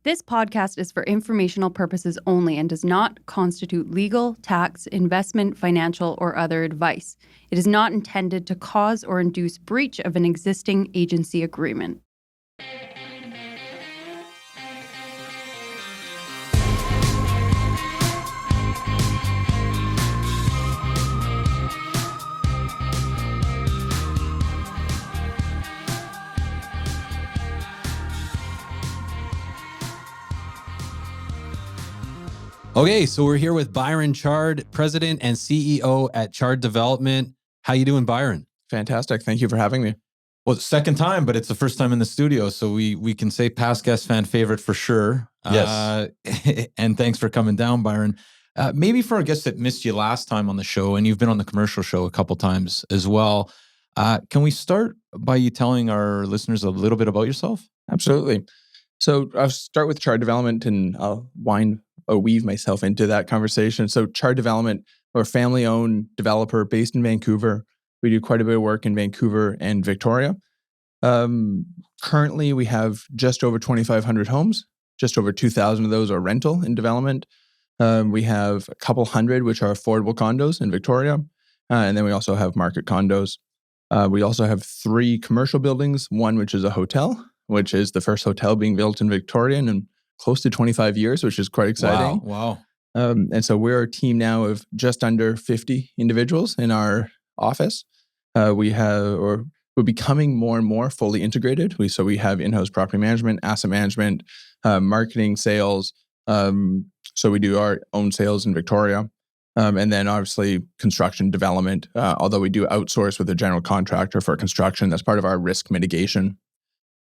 This podcast is for informational purposes only and does not constitute legal, tax, investment, financial, or other advice. It is not intended to cause or induce breach of an existing agency agreement. Okay, so we're here with Byron Chard, President and CEO at Chard Development. How you doing, Byron? Fantastic. Thank you for having me. Well, it's the second time, but it's the first time in the studio, so we can say past guest, fan favorite for sure. Yes. And thanks for coming down, Byron. Maybe for our guests that missed you last time on the show, and you've been on the commercial show a couple times as well, can we start by you telling our listeners a little bit about yourself? Absolutely. So I'll start with Chard Development, and I'll weave myself into that conversation. So Chard Development, we're a family-owned developer based in Vancouver. We do quite a bit of work in Vancouver and Victoria. Currently, we have just over 2,500 homes. Just over 2,000 of those are rental in development. We have a couple hundred, which are affordable condos in Victoria. And then we also have market condos. We also have 3 commercial buildings, one which is a hotel, which is the first hotel being built in Victoria in close to 25 years, which is quite exciting. Wow. And so we're a team now of just under 50 individuals in our office. We're becoming more and more fully integrated. So we have in-house property management, asset management, marketing, sales. So we do our own sales in Victoria. And then obviously construction development, although we do outsource with a general contractor for construction. That's part of our risk mitigation.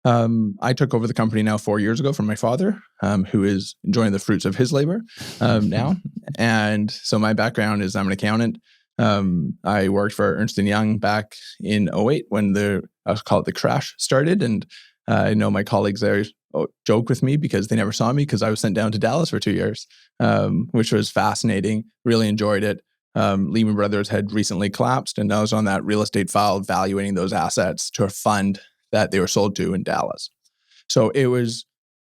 I took over the company now 4 years ago from my father, who is enjoying the fruits of his labor now. And so my background is I'm an accountant. I worked for Ernst & Young back in 2008 when I'll call it the crash started. And I know my colleagues there joke with me because they never saw me because I was sent down to Dallas for 2 years, which was fascinating. Really enjoyed it. Lehman Brothers had recently collapsed, and I was on that real estate file evaluating those assets to a fund that they were sold to in Dallas. So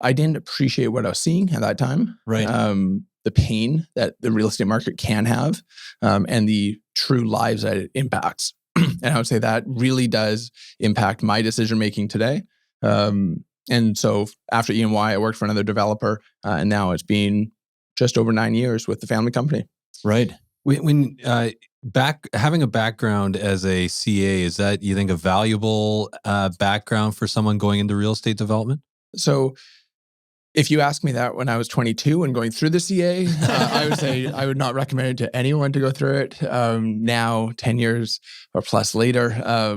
I didn't appreciate what I was seeing at that time. Right. The pain that the real estate market can have, and the true lives that it impacts. And I would say that really does impact my decision-making today. And so after E&Y, I worked for another developer, and now it's been just over 9 years with the family company. Right. When having a background as a CA, is that, you think, a valuable background for someone going into real estate development? So if you asked me that when I was 22 and going through the CA, I would say I would not recommend it to anyone to go through it. Now, 10 years or plus later, I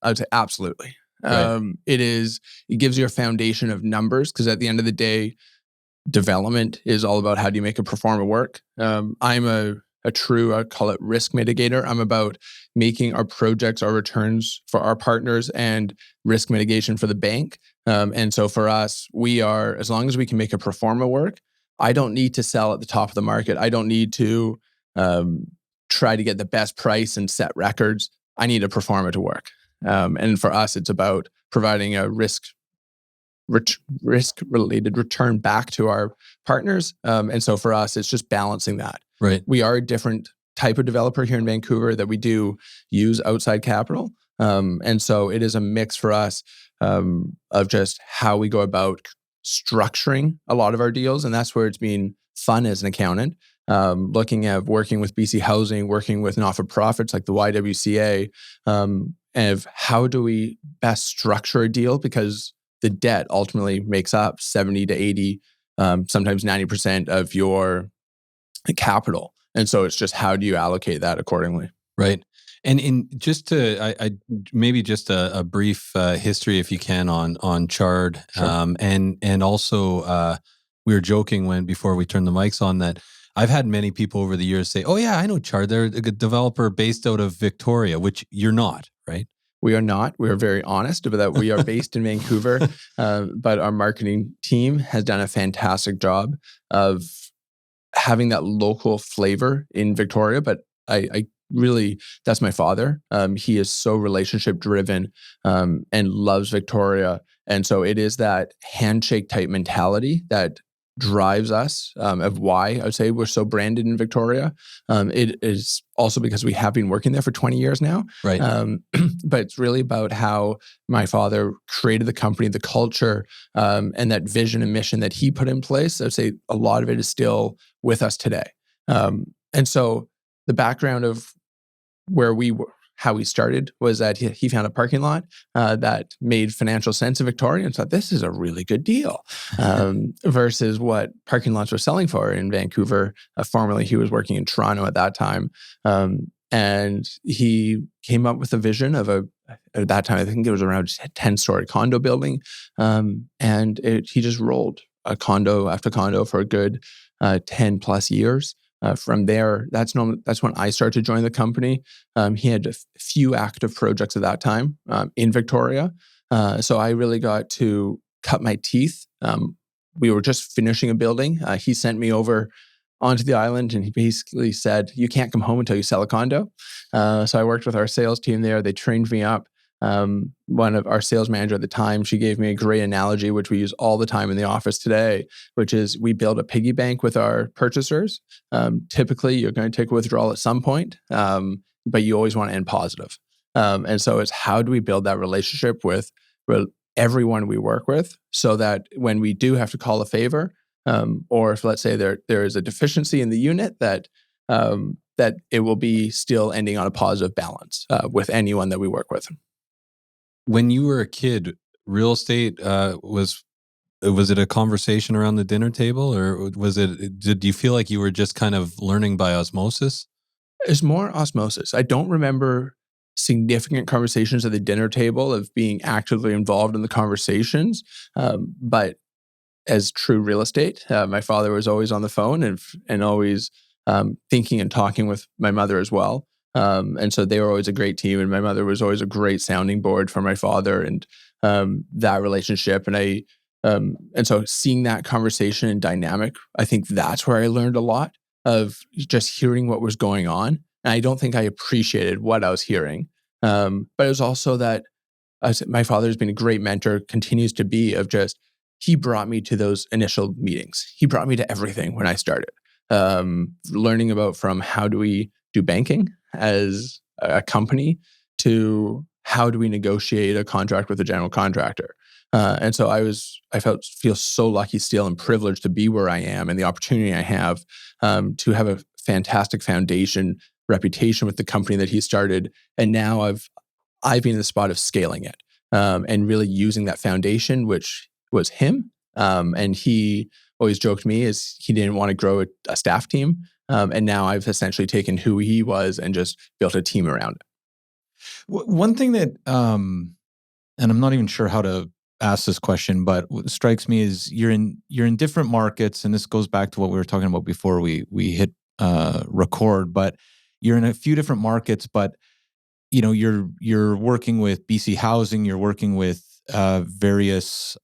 would say absolutely. Right. It gives you a foundation of numbers, because at the end of the day, development is all about how do you make a performer work. I'm a true, I'd call it risk mitigator. I'm about making our projects, our returns for our partners, and risk mitigation for the bank. And so for us, as long as we can make a performer work, I don't need to sell at the top of the market. I don't need to try to get the best price and set records. I need a performer to work. And for us, it's about providing a risk-related return back to our partners. And so for us, it's just balancing that. Right. We are a different type of developer here in Vancouver that we do use outside capital. And so it is a mix for us of just how we go about structuring a lot of our deals. And that's where it's been fun as an accountant, looking at working with BC Housing, working with not-for-profits like the YWCA, of how do we best structure a deal, because the debt ultimately makes up 70 to 80, sometimes 90% of your capital. And so it's just how do you allocate that accordingly? Right. And in just maybe just a brief history, if you can, on Chard. Sure. And also we were joking before we turned the mics on that I've had many people over the years say, "Oh yeah, I know Chard. They're a developer based out of Victoria," which you're not, right? We are not. We are very honest about that. We are based in Vancouver, but our marketing team has done a fantastic job of having that local flavor in Victoria. But I really, that's my father. He is so relationship driven and loves Victoria And so it is that handshake type mentality that drives us, of why I would say we're so branded in Victoria. It is also because we have been working there for 20 years now. Right. But it's really about how my father created the company, the culture, and that vision and mission that he put in place. I'd say a lot of it is still with us today. And so the background of where we were, how we started was that he found a parking lot that made financial sense in Victoria and thought, this is a really good deal, versus what parking lots were selling for in Vancouver. Formerly, he was working in Toronto at that time. And he came up with a vision of at that time, I think it was around a 10-story condo building. He just rolled a condo after condo for a good 10 plus years. From there, that's when I started to join the company. He had a few active projects at that time in Victoria. So I really got to cut my teeth. We were just finishing a building. He sent me over onto the island and he basically said, you can't come home until you sell a condo. So I worked with our sales team there. They trained me up. One of our sales manager at the time, she gave me a great analogy, which we use all the time in the office today, which is we build a piggy bank with our purchasers. Typically, you're going to take a withdrawal at some point, but you always want to end positive. And so it's how do we build that relationship with everyone we work with so that when we do have to call a favor, or if let's say there is a deficiency in the unit that it will be still ending on a positive balance with anyone that we work with. When you were a kid, real estate was it a conversation around the dinner table, or did you feel like you were just kind of learning by osmosis? It's more osmosis. I don't remember significant conversations at the dinner table of being actively involved in the conversations. But as true real estate, my father was always on the phone and always thinking and talking with my mother as well. And so they were always a great team, and my mother was always a great sounding board for my father, and that relationship. And so seeing that conversation and dynamic, I think that's where I learned a lot of just hearing what was going on. And I don't think I appreciated what I was hearing. But it was also that my father's been a great mentor, continues to be, of just, he brought me to those initial meetings. He brought me to everything when I started, learning about from how do we do banking as a company to how do we negotiate a contract with a general contractor. And so I feel so lucky still and privileged to be where I am and the opportunity I have to have a fantastic foundation, reputation with the company that he started. And now I've been in the spot of scaling it and really using that foundation, which was him. And he always joked me is he didn't want to grow a staff team. And now I've essentially taken who he was and just built a team around it. One thing that, and I'm not even sure how to ask this question, but what strikes me is you're in different markets, and this goes back to what we were talking about before we hit record. But you're in a few different markets, but you know you're working with BC Housing, you're working with various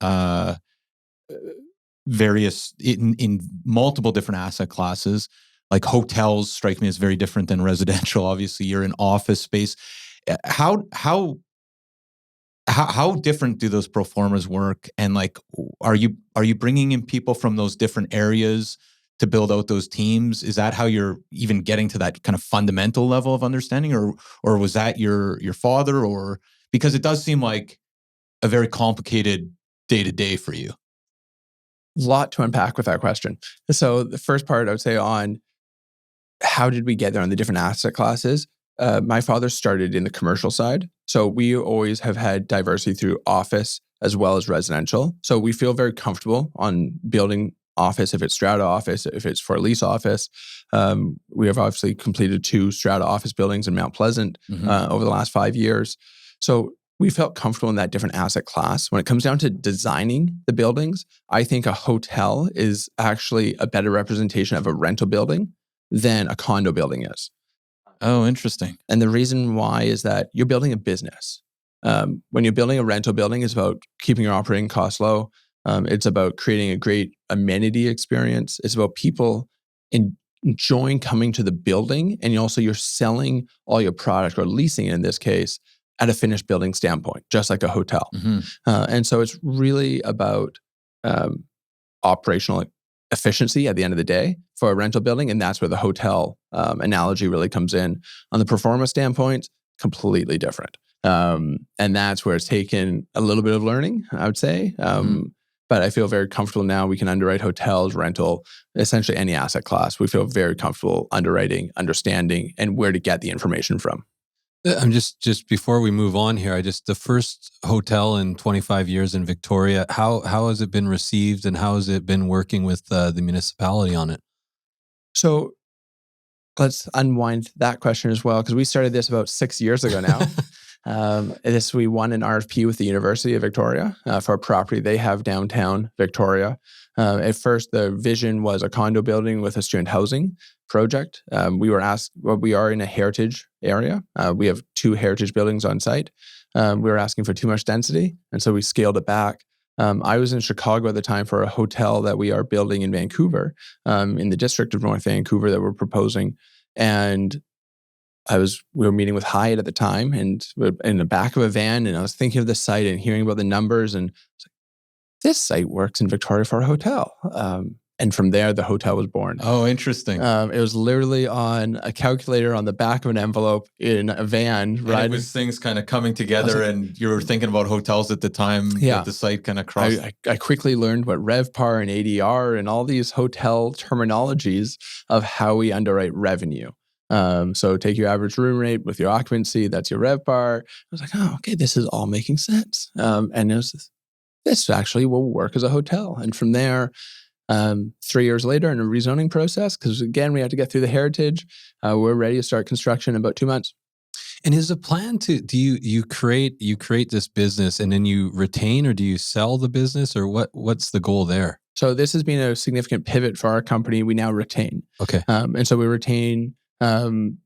in multiple different asset classes. Like hotels strike me as very different than residential. Obviously, you're in office space. How different do those pro formas work? And like, are you bringing in people from those different areas to build out those teams? Is that how you're even getting to that kind of fundamental level of understanding, or was that your father? Or because it does seem like a very complicated day to day for you. A lot to unpack with that question. So the first part I would say on how did we get there on the different asset classes? My father started in the commercial side. So we always have had diversity through office as well as residential. So we feel very comfortable on building office, if it's strata office, if it's for a lease office. We have obviously completed 2 strata office buildings in Mount Pleasant over the last 5 years. So we felt comfortable in that different asset class. When it comes down to designing the buildings, I think a hotel is actually a better representation of a rental building than a condo building is. Oh, interesting. And the reason why is that you're building a business. When you're building a rental building, it's about keeping your operating costs low. It's about creating a great amenity experience. It's about people enjoying coming to the building. And you're selling all your product, or leasing in this case, at a finished building standpoint, just like a hotel. Mhm. And so it's really about operational efficiency at the end of the day for a rental building. And that's where the hotel analogy really comes in. On the performance standpoint, completely different. And that's where it's taken a little bit of learning, I would say. But I feel very comfortable now. We can underwrite hotels, rental, essentially any asset class. We feel very comfortable underwriting, understanding, and where to get the information from. I'm just before we move on here, the first hotel in 25 years in Victoria, how has it been received and how has it been working with the municipality on it? So let's unwind that question as well, because we started this about 6 years ago now. We won an RFP with the University of Victoria for a property they have downtown Victoria. At first, the vision was a condo building with a student housing project. We were asked, well, we are in a heritage area. We have 2 heritage buildings on site. We were asking for too much density, and so we scaled it back. I was in Chicago at the time for a hotel that we are building in Vancouver, in the district of North Vancouver that we're proposing. And we were meeting with Hyatt at the time, and we're in the back of a van, and I was thinking of the site and hearing about the numbers, and I was like, this site works in Victoria for a hotel. And from there, the hotel was born. Oh, interesting. It was literally on a calculator on the back of an envelope in a van. And it was things kind of coming together, and you were thinking about hotels at the time. Yeah. That the site kind of crossed. I quickly learned what RevPAR and ADR and all these hotel terminologies of how we underwrite revenue. So take your average room rate with your occupancy, that's your RevPAR. I was like, oh, okay, this is all making sense. And this actually will work as a hotel. And from there, 3 years later in a rezoning process, because again, we had to get through the heritage, we're ready to start construction in about 2 months. And is the plan do you create this business and then you retain, or do you sell the business, or what's the goal there? So this has been a significant pivot for our company. We now retain. Okay. And so we retain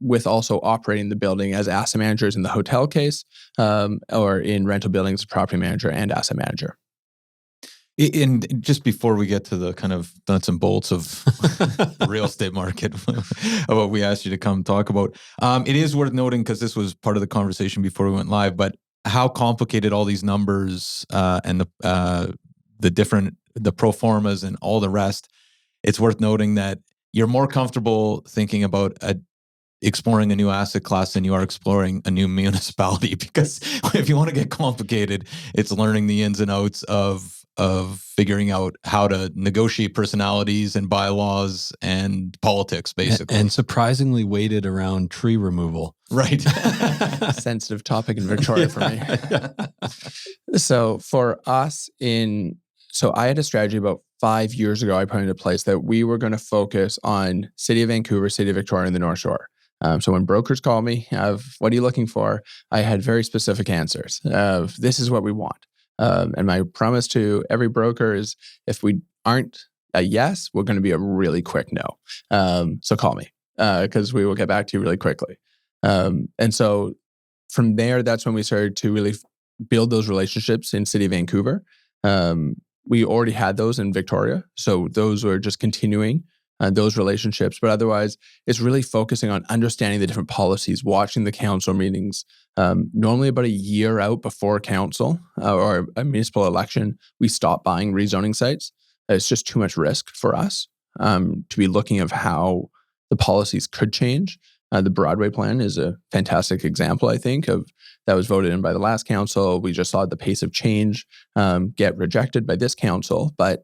with also operating the building as asset managers in the hotel case, or in rental buildings, property manager and asset manager. And just before we get to the kind of nuts and bolts of the real estate market, of what we asked you to come talk about, it is worth noting, because this was part of the conversation before we went live, but how complicated all these numbers and the pro formas and all the rest. It's worth noting that you're more comfortable thinking about exploring a new asset class than you are exploring a new municipality, because if you want to get complicated, it's learning the ins and outs of figuring out how to negotiate personalities and bylaws and politics, basically. And surprisingly weighted around tree removal. Right. Sensitive topic in Victoria for me. So for us so I had a strategy about 5 years ago I put into place that we were going to focus on City of Vancouver, City of Victoria, and the North Shore. So when brokers call me, what are you looking for? I had very specific answers of this is what we want. And my promise to every broker is if we aren't a yes, we're going to be a really quick no. So call me because we will get back to you really quickly. And so from there, that's when we started to really build those relationships in City of Vancouver. We already had those in Victoria. So those were just continuing those relationships. But otherwise, it's really focusing on understanding the different policies, watching the council meetings. Normally about a year out before council or a municipal election, we stop buying rezoning sites. It's just too much risk for us to be looking at how the policies could change. The Broadway plan is a fantastic example, I think, of that was voted in by the last council. We just saw the pace of change get rejected by this council, but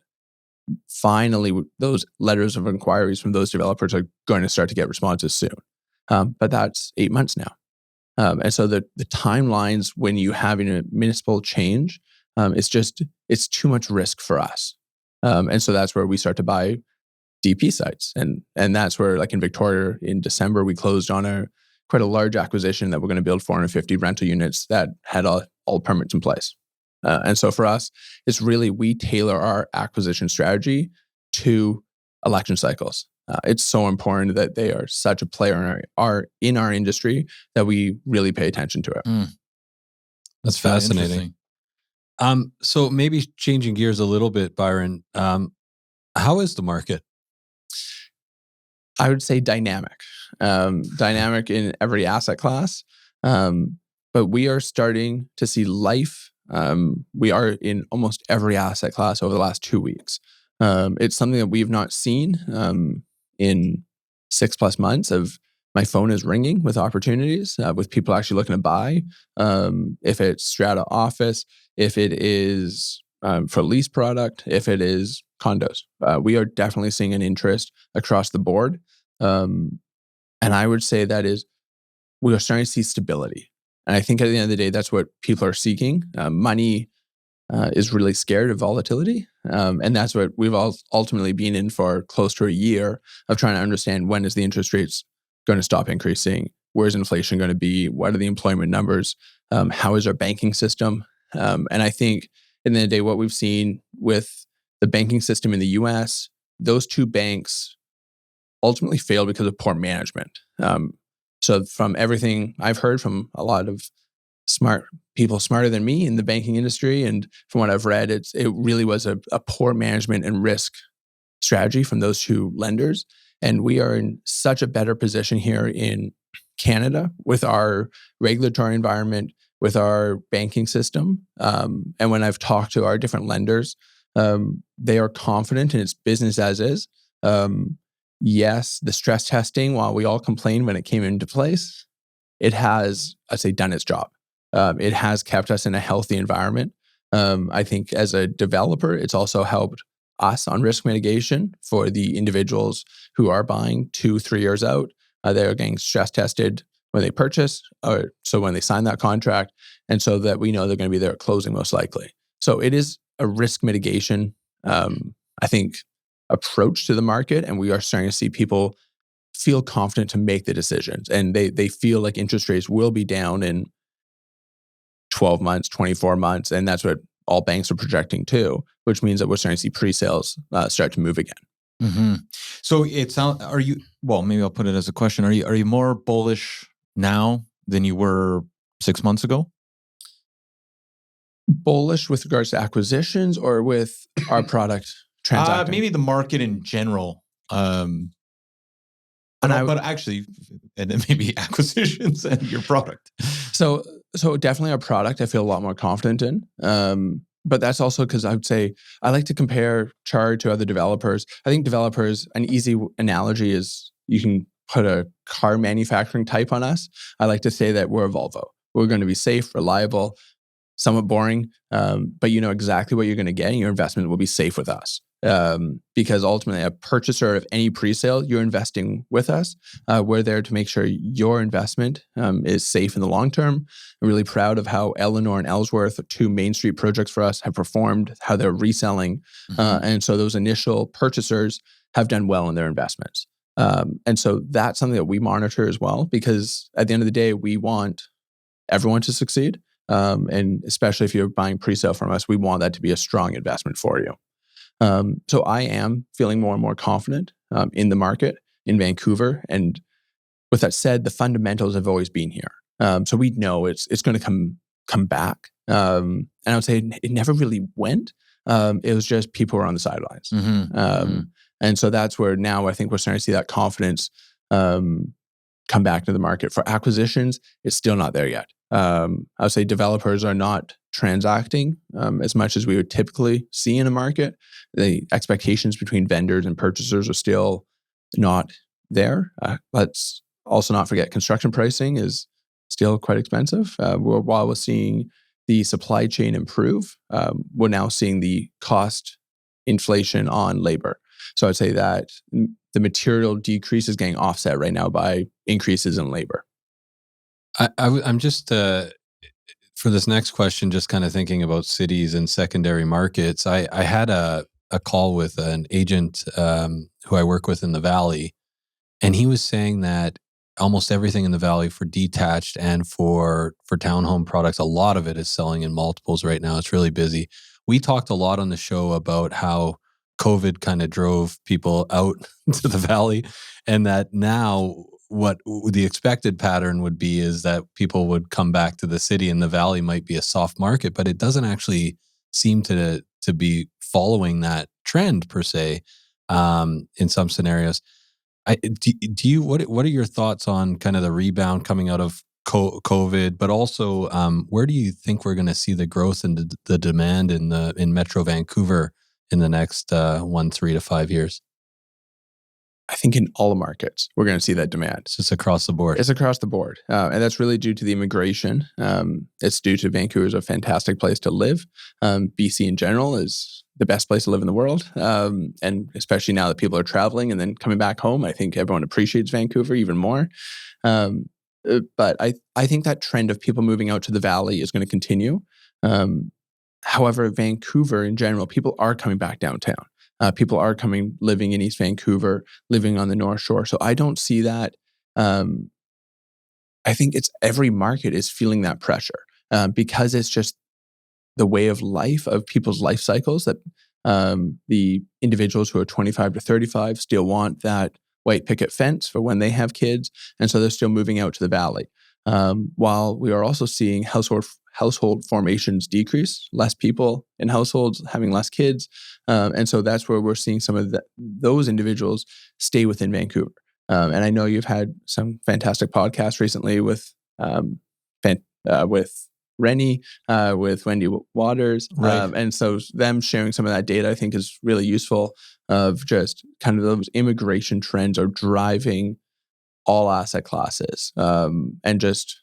finally, those letters of inquiries from those developers are going to start to get responses soon. But that's 8 months now. And so the timelines when you have a municipal change, it's too much risk for us. And so that's where we start to buy DP sites. And that's where, like in Victoria, in December, we closed on quite a large acquisition that we're going to build 450 rental units that had all permits in place. And so for us, it's really, we tailor our acquisition strategy to election cycles. It's so important that they are such a player in our industry that we really pay attention to it. That's fascinating. So maybe changing gears a little bit, Byron, how is the market? I would say dynamic. Dynamic in every asset class. But we are starting to see life. We are in almost every asset class over the last 2 weeks. It's something that we've not seen in 6+ months of my phone is ringing with opportunities, with people actually looking to buy. If it's strata office, if it is for lease product, if it is condos. We are definitely seeing an interest across the board. And I would say that is, we are starting to see stability. And I think at the end of the day, that's what people are seeking. Money is really scared of volatility. And that's what we've all ultimately been in for close to a year of trying to understand, when is the interest rates going to stop increasing? Where's inflation going to be? What are the employment numbers? How is our banking system? And I think at the end of the day, what we've seen with the banking system in the US, those two banks ultimately failed because of poor management. So from everything I've heard from a lot of smart people, smarter than me in the banking industry, and from what I've read, it really was a poor management and risk strategy from those two lenders. And we are in such a better position here in Canada with our regulatory environment, with our banking system. And when I've talked to our different lenders, they are confident in its business as is. Yes, the stress testing, while we all complained when it came into place, it has, I'd say, done its job. It has kept us in a healthy environment. I think as a developer, it's also helped us on risk mitigation for the individuals who are buying 2-3 years out. They're getting stress tested when they purchase, or so when they sign that contract, and so that we know they're going to be there at closing most likely. So it is a risk mitigation, I think, approach to the market, and we are starting to see people feel confident to make the decisions, and they feel like interest rates will be down in 12 months, 24 months, and that's what all banks are projecting too, which means that we're starting to see pre-sales start to move again. Mm-hmm. So it sounds, well, maybe I'll put it as a question. Are you more bullish now than you were 6 months ago? Bullish with regards to acquisitions or with our product transacting? Maybe the market in general. But actually, and then maybe acquisitions and your product. So definitely our product, I feel a lot more confident in. But that's also because I would say I like to compare Chard to other developers. I think developers, an easy analogy is you can put a car manufacturing type on us. I like to say that we're a Volvo. We're going to be safe, reliable, somewhat boring, but you know exactly what you're going to get, and your investment will be safe with us. Because ultimately, a purchaser of any pre-sale, you're investing with us. We're there to make sure your investment is safe in the long term. I'm really proud of how Eleanor and Ellsworth, 2 Main Street projects for us, have performed, how they're reselling. And so those initial purchasers have done well in their investments. And so that's something that we monitor as well, because at the end of the day, we want everyone to succeed. And especially if you're buying pre-sale from us, we want that to be a strong investment for you. So I am feeling more and more confident in the market in Vancouver. And with that said, the fundamentals have always been here. So we know it's going to come back. And I would say it never really went. It was just people were on the sidelines. And so that's where now I think we're starting to see that confidence come back to the market. For acquisitions, it's still not there yet. I would say developers are not transacting as much as we would typically see in a market. The expectations between vendors and purchasers are still not there. Let's also not forget construction pricing is still quite expensive. While we're seeing the supply chain improve, we're now seeing the cost inflation on labor. So I'd say that the material decrease is getting offset right now by increases in labor. I'm just, for this next question, just kind of thinking about cities and secondary markets. I had a call with an agent who I work with in the Valley, and he was saying that almost everything in the Valley for detached and for townhome products, a lot of it is selling in multiples right now. It's really busy. We talked a lot on the show about how COVID kind of drove people out to the Valley, and that now what the expected pattern would be is that people would come back to the city, and the Valley might be a soft market, but it doesn't actually seem to be following that trend per se in some scenarios. What are your thoughts on kind of the rebound coming out of COVID, but also where do you think we're going to see the growth in the demand in Metro Vancouver in the next 3 to 5 years? I think in all markets, we're going to see that demand. It's just across the board. It's across the board. And that's really due to the immigration. It's due to Vancouver is a fantastic place to live. BC in general is the best place to live in the world. And especially now that people are traveling and then coming back home, I think everyone appreciates Vancouver even more. But I think that trend of people moving out to the valley is going to continue. However, Vancouver in general, people are coming back downtown. People are living in East Vancouver, living on the North Shore. So I don't see that. I think it's every market is feeling that pressure because it's just the way of life of people's life cycles that the individuals who are 25 to 35 still want that white picket fence for when they have kids. And so they're still moving out to the valley. While we are also seeing household formations decrease, less people in households having less kids. And so that's where we're seeing some of those individuals stay within Vancouver. And I know you've had some fantastic podcasts recently with Rennie, with Wendy Waters. Right. And so them sharing some of that data, I think is really useful of just kind of those immigration trends are driving all asset classes. And just,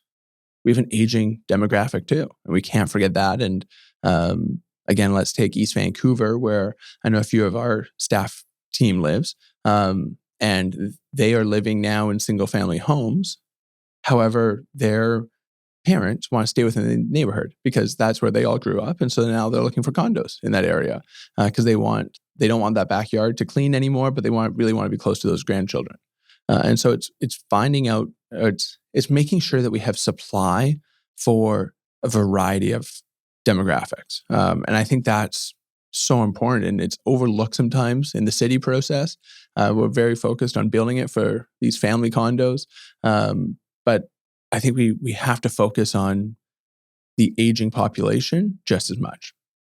we have an aging demographic too, and we can't forget that. And again, let's take East Vancouver, where I know a few of our staff team lives, and they are living now in single family homes. However, their parents want to stay within the neighborhood because that's where they all grew up. And so now they're looking for condos in that area because they don't want that backyard to clean anymore, but they really want to be close to those grandchildren. And so it's finding out, it's making sure that we have supply for a variety of demographics. And I think that's so important, and it's overlooked sometimes in the city process. We're very focused on building it for these family condos. But I think we have to focus on the aging population just as much.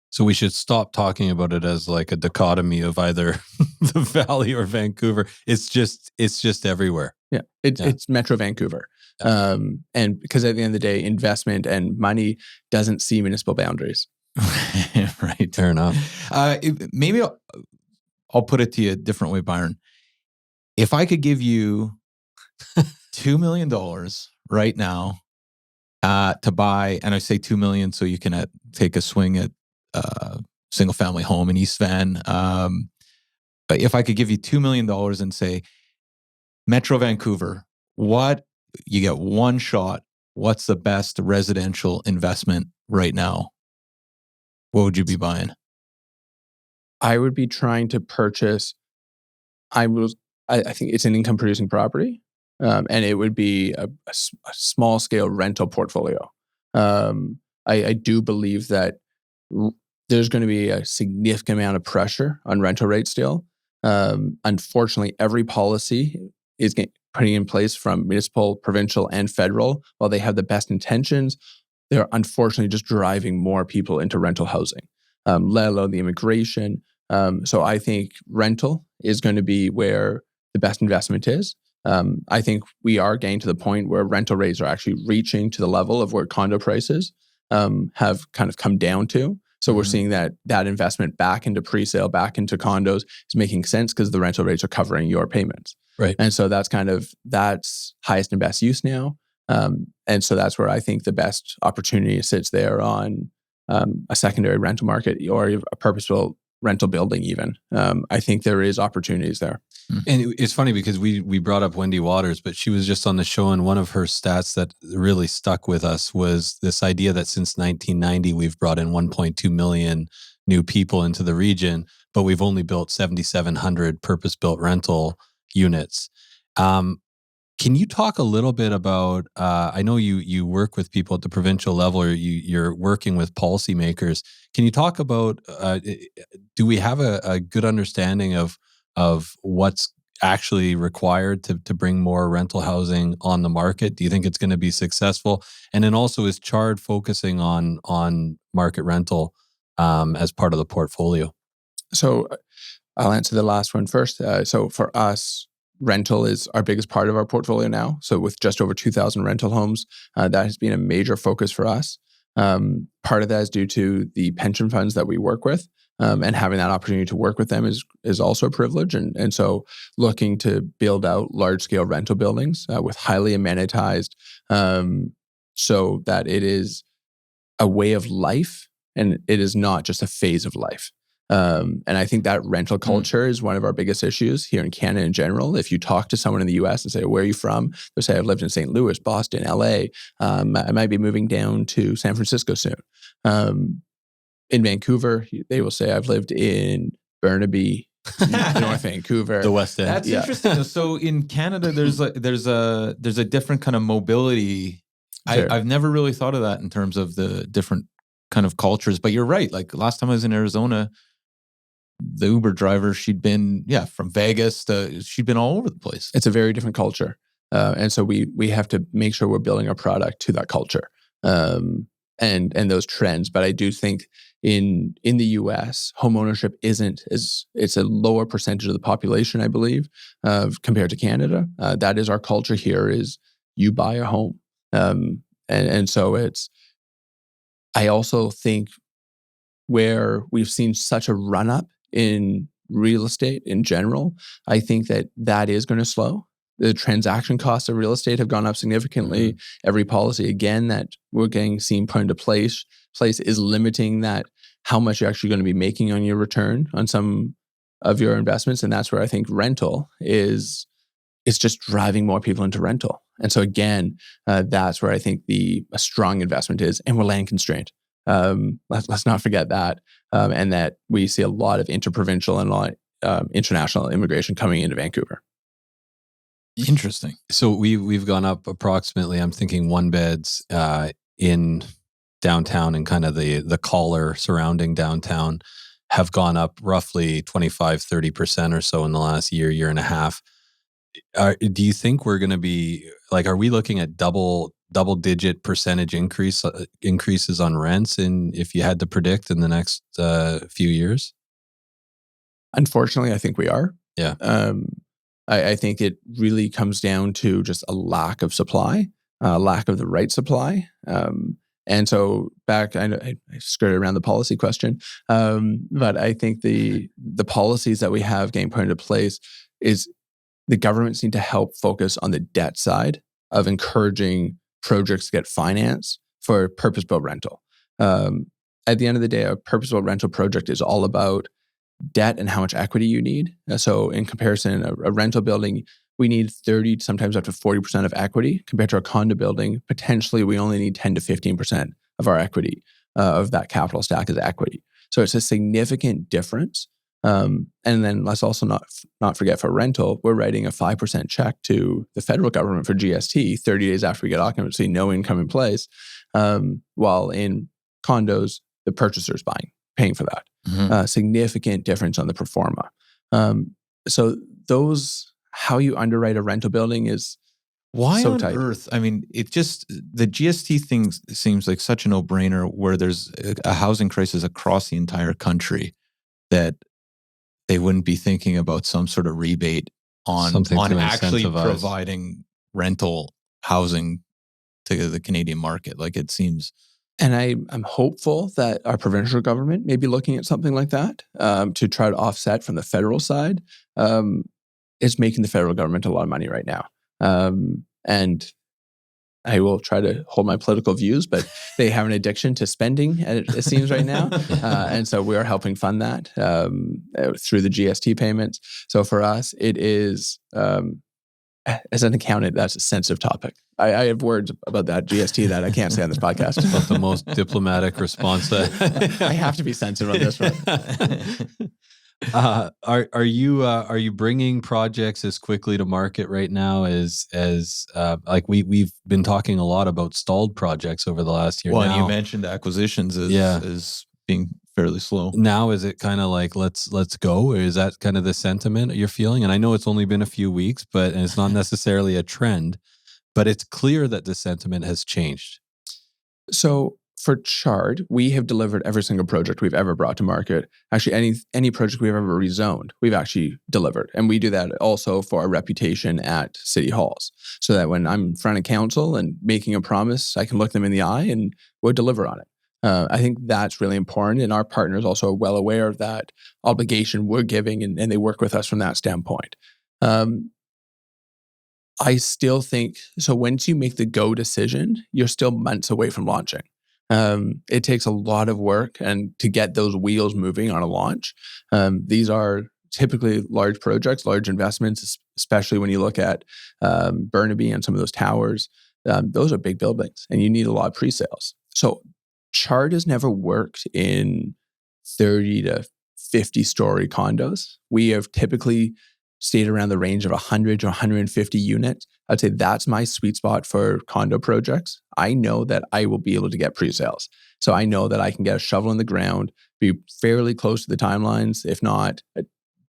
So we should stop talking about it as like a dichotomy of either the Valley or Vancouver. It's just everywhere. Yeah, it's Metro Vancouver. Yeah. And because at the end of the day, investment and money doesn't see municipal boundaries. Right. Fair enough. Maybe I'll put it to you a different way, Byron. If I could give you $2 million right now to buy, and I say $2 million so you can take a swing at single family home in East Van. But if I could give you $2 million and say, Metro Vancouver, you get one shot, what's the best residential investment right now? What would you be buying? I would be trying to purchase, I think it's an income producing property. And it would be a small scale rental portfolio. I do believe that there's going to be a significant amount of pressure on rental rates still. Unfortunately, every policy is putting in place from municipal, provincial, and federal. While they have the best intentions, they're unfortunately just driving more people into rental housing, let alone the immigration. So I think rental is going to be where the best investment is. I think we are getting to the point where rental rates are actually reaching to the level of where condo prices have kind of come down to. So we're seeing that investment back into pre-sale, back into condos is making sense because the rental rates are covering your payments. Right. And so that's highest and best use now. And so that's where I think the best opportunity sits there on a secondary rental market or a purposeful rental building even. I think there is opportunities there. And it's funny because we brought up Wendy Waters, but she was just on the show, and one of her stats that really stuck with us was this idea that since 1990, we've brought in 1.2 million new people into the region, but we've only built 7,700 purpose-built rental units. Can you talk a little bit about, I know you work with people at the provincial level, or you're working with policymakers. Can you talk about, do we have a good understanding of what's actually required to bring more rental housing on the market? Do you think it's going to be successful? And then also, is Chard focusing on market rental as part of the portfolio? So I'll answer the last one first. So for us, rental is our biggest part of our portfolio now. So with just over 2,000 rental homes, that has been a major focus for us. Part of that is due to the pension funds that we work with, and having that opportunity to work with them is also a privilege. And so looking to build out large-scale rental buildings with highly amenitized, so that it is a way of life and it is not just a phase of life. And I think that rental culture is one of our biggest issues here in Canada in general. If you talk to someone in the US and say, where are you from? They'll say, I've lived in St. Louis, Boston, LA. I might be moving down to San Francisco soon. In Vancouver, they will say, I've lived in Burnaby, North Vancouver. The West End. That's interesting. So in Canada, there's a different kind of mobility. Sure. I've never really thought of that in terms of the different kind of cultures. But you're right. Like last time I was in Arizona, the Uber driver, she'd been from Vegas she'd been all over the place. It's a very different culture, and so we have to make sure we're building our product to that culture, and those trends. But I do think in the US, home ownership it's a lower percentage of the population, I believe, compared to Canada. That is our culture here, is you buy a home. And so I also think where we've seen such a run up in real estate in general, I think that is going to slow. The transaction costs of real estate have gone up significantly. Every policy, again, that we're seeing put into place is limiting that, how much you're actually going to be making on your return on some of your investments. And that's where I think rental is just driving more people into rental. And so again, that's where I think a strong investment is, and we're land constrained. Let's not forget that, and that we see a lot of interprovincial and a lot international immigration coming into Vancouver. Interesting. So we've gone up approximately, I'm thinking 1 beds in downtown and kind of the collar surrounding downtown have gone up roughly 25-30% or so in the last year and a half. Do you think we're going to be like, are we looking at double-digit percentage increases on rents if you had to predict in the next few years? Unfortunately, I think we are. Yeah. I think it really comes down to just a lack of supply, lack of the right supply. And so I skirted around the policy question, but I think the policies that we have getting put into place is the governments need to help focus on the debt side of encouraging projects to get finance for purpose-built rental. At the end of the day, a purpose-built rental project is all about debt and how much equity you need. So in comparison, a rental building, we need 30, sometimes up to 40% of equity, compared to a condo building. Potentially, we only need 10 to 15% of our equity, of that capital stack as equity. So it's a significant difference. And then let's also not forget, for rental, we're writing a 5% check to the federal government for GST 30 days after we get occupancy, no income in place. While in condos, the purchaser's paying for that. Significant difference on the pro forma. So how you underwrite a rental building is why so on tight. earth? I mean, the GST thing seems like such a no-brainer, where there's a housing crisis across the entire country, that they wouldn't be thinking about some sort of rebate on actually providing rental housing to the Canadian market. Like, it seems. And I'm hopeful that our provincial government may be looking at something like that, to try to offset from the federal side. It's making the federal government a lot of money right now. And I will try to hold my political views, but they have an addiction to spending, it seems right now. And so we are helping fund that through the GST payments. So for us, it is, as an accountant, that's a sensitive topic. I have words about that GST that I can't say on this podcast. It's not the most diplomatic response. I have to be sensitive on this one. Are you bringing projects as quickly to market right now as like we've been talking a lot about stalled projects over the last year? Well, now, and you mentioned acquisitions as being fairly slow. Now is it kind of like let's go? Or is that kind of the sentiment you're feeling? And I know it's only been a few weeks, and it's not necessarily a trend, but it's clear that the sentiment has changed. So for Chard, we have delivered every single project we've ever brought to market. Actually, any project we've ever rezoned, we've actually delivered. And we do that also for our reputation at city halls. So that when I'm in front of council and making a promise, I can look them in the eye and we'll deliver on it. I think that's really important. And our partners also are well aware of that obligation we're giving, and they work with us from that standpoint. I still think, so once you make the go decision, you're still months away from launching. It takes a lot of work and to get those wheels moving on a launch. These are typically large projects, large investments, especially when you look at Burnaby and some of those towers. Those are big buildings and you need a lot of pre-sales. So Chard has never worked in 30 to 50 story condos. We have typically stayed around the range of 100 to 150 units. I'd say that's my sweet spot for condo projects. I know that I will be able to get pre-sales. So I know that I can get a shovel in the ground, be fairly close to the timelines, if not